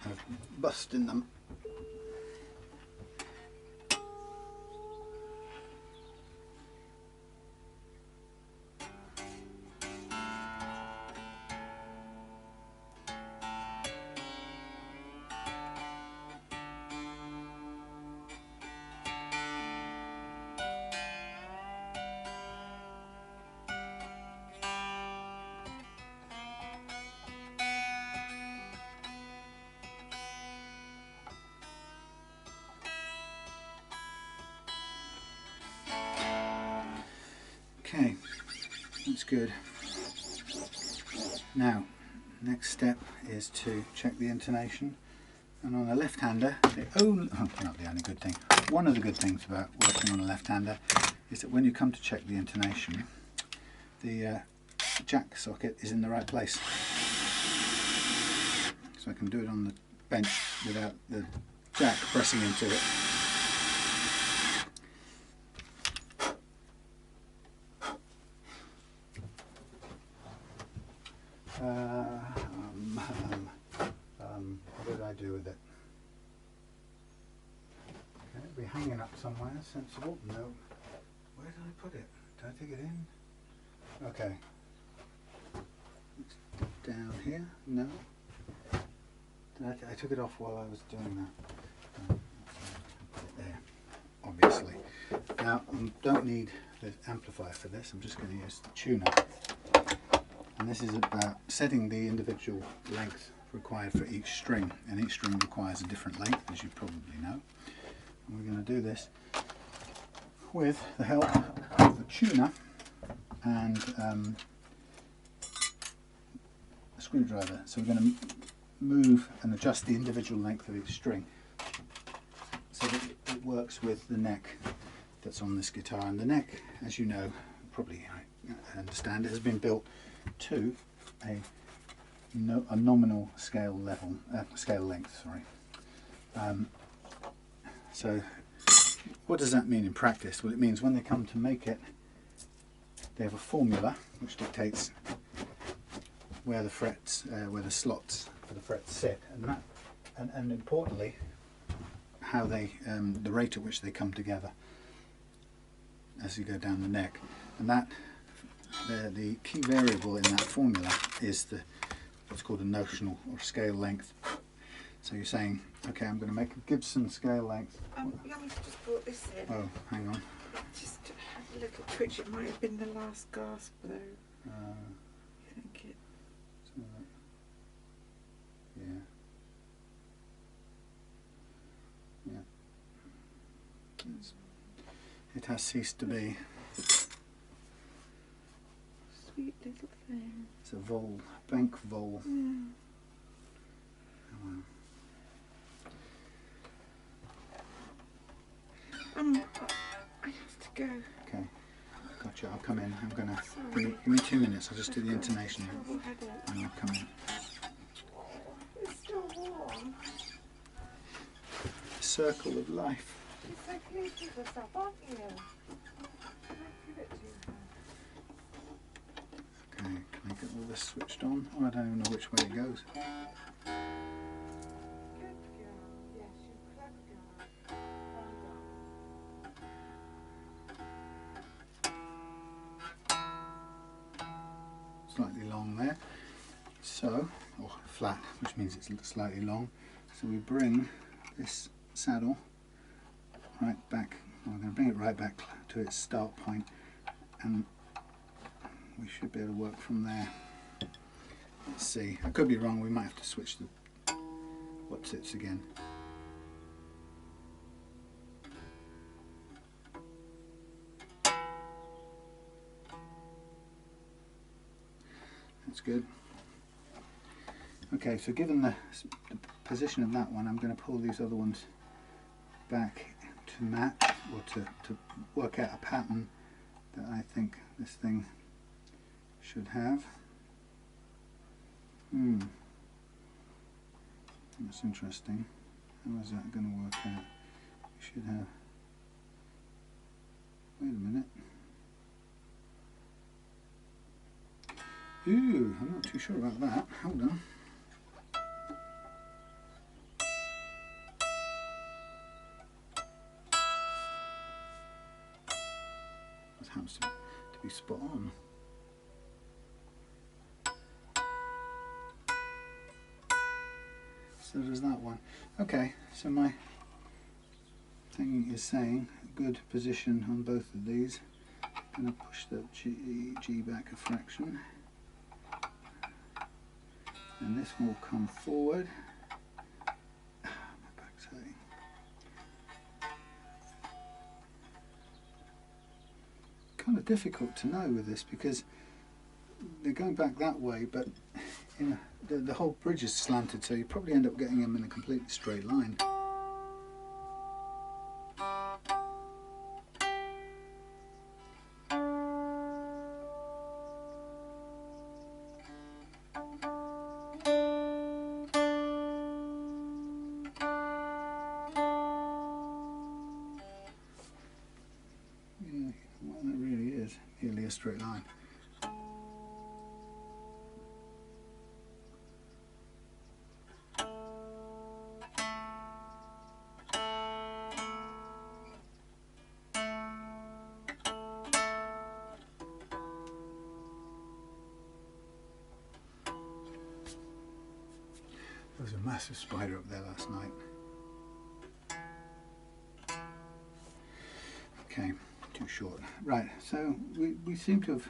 of busting them. Okay, that's good. Now, next step is to check the intonation. And on a left-hander, not the only good thing, one of the good things about working on a left-hander is that when you come to check the intonation, the jack socket is in the right place. So I can do it on the bench without the jack pressing into it. What did I do with it? Can it be hanging up somewhere? Sensible? No. Where did I put it? Did I take it in? Okay. It's down here? No. I took it off while I was doing that. Put it there, obviously. Now I don't need the amplifier for this. I'm just going to use the tuner. And this is about setting the individual length required for each string, and each string requires a different length, as you probably know. And we're going to do this with the help of the tuner and a screwdriver. So we're going to move and adjust the individual length of each string so that it works with the neck that's on this guitar. And the neck, as you know, probably I understand, it has been built to a nominal scale level, scale length. Sorry. So, what does that mean in practice? Well, it means when they come to make it, they have a formula which dictates where the frets, where the slots for the frets sit, and importantly, how they, the rate at which they come together as you go down the neck, and that the key variable in that formula is the what's called a notional or scale length. So you're saying, okay, I'm going to make a Gibson scale length. Yummy's just brought this in. Oh, hang on. Just had a little twitch. It might have been the last gasp, though. I think it. Yeah. Yeah. It has ceased to be. Sweet little thing. It's a vol, bank vol. Yeah. I have to go. Okay, gotcha. I'll come in. I'm gonna give me 2 minutes. I'll just do the intonation and I'll come in. It's still warm. The circle of life. You're so pleased with yourself, aren't you? Can I give it to her? Okay, can I get all this switched on? Oh, I don't even know which way it goes. Good girl. Yes, you're a clever girl. Slightly long there. So, or flat, which means it's slightly long. So we bring this saddle right back. We're going to bring it right back to its start point, and we should be able to work from there. Let's see. I could be wrong. We might have to switch the what sits again. That's good. Okay, so given the position of that one, I'm going to pull these other ones back to match, or to work out a pattern that I think this thing should have. That's interesting. How is that going to work out? You should have... Wait a minute. Ooh, I'm not too sure about that. Hold on. That happens to be spot on. So does that one. Okay, so my thing is saying good position on both of these. I'm going to push the G back a fraction. And this will come forward. My back's hurting. Kind of difficult to know with this because they're going back that way, but the whole bridge is slanted, so you probably end up getting them in a completely straight line. Well, that really is nearly a straight line. There was a massive spider up there last night. Okay, too short. Right, so we seem to have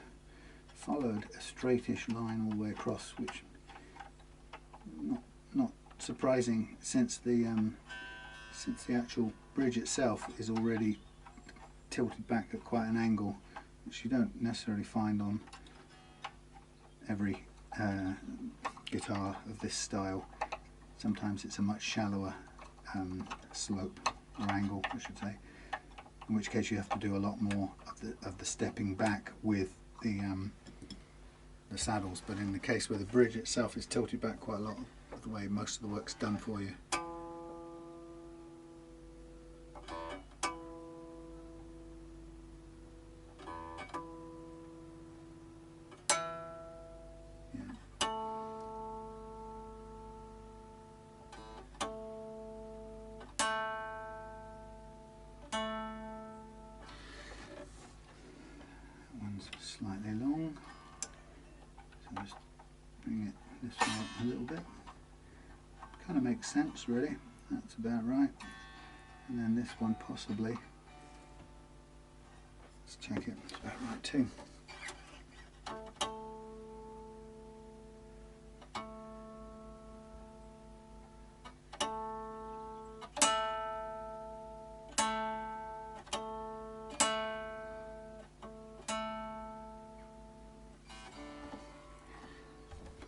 followed a straightish line all the way across, which not surprising since the actual bridge itself is already tilted back at quite an angle, which you don't necessarily find on every guitar of this style. Sometimes it's a much shallower slope or angle, I should say, in which case you have to do a lot more of the stepping back with the saddles. But in the case where the bridge itself is tilted back quite a lot, the way most of the work's done for you. Slightly long, so just bring it this way a little bit. Kind of makes sense, really. That's about right. And then this one possibly. Let's check it. It's about right too.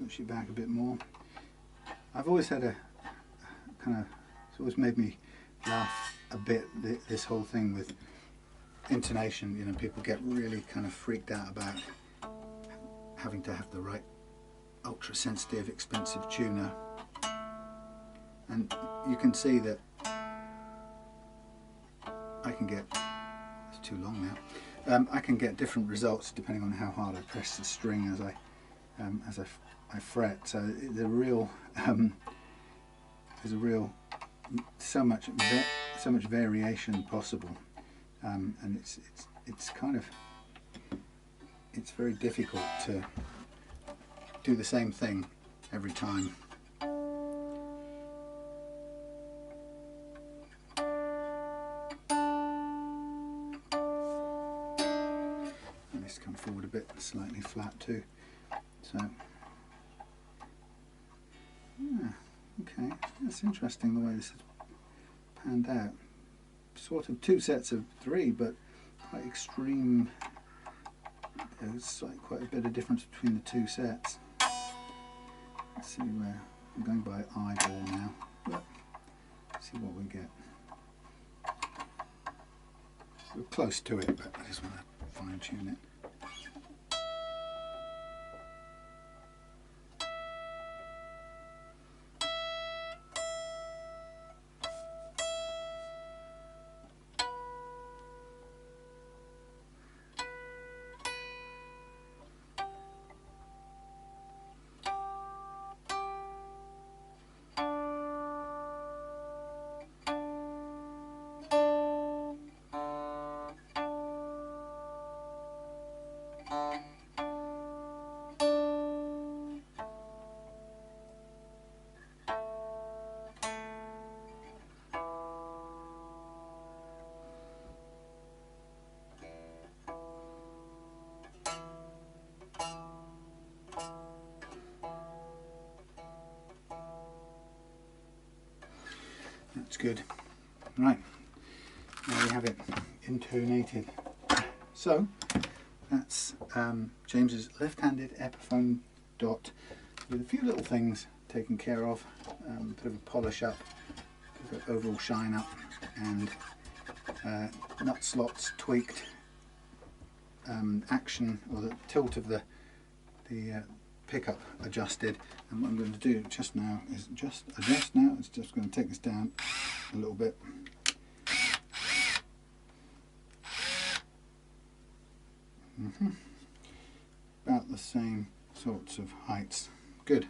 Push it back a bit more. I've always had a kind of, it's always made me laugh a bit, this whole thing with intonation. You know, people get really kind of freaked out about having to have the right ultra sensitive, expensive tuner, and you can see that I can get, it's too long now, I can get different results depending on how hard I press the string as I fret. So the real there's a real so much variation possible, and it's kind of, it's very difficult to do the same thing every time. And this come forward a bit, slightly flat too. So yeah, okay, that's interesting the way this has panned out. Sort of two sets of three, but quite extreme. There's like quite a bit of difference between the two sets. Let's see where I'm going by eyeball now. But let's see what we get. We're close to it, but I just want to fine tune it. That's good. Right, there we have it, intonated. So that's James's left-handed Epiphone Dot with a few little things taken care of, a bit of a polish up, a bit of overall shine up, and nut slots tweaked, action or the tilt of the pickup adjusted. And what I'm going to do just now is just adjust now. It's just going to take this down a little bit. About the same sorts of heights. Good.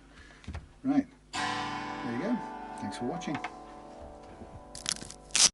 Right. There you go. Thanks for watching.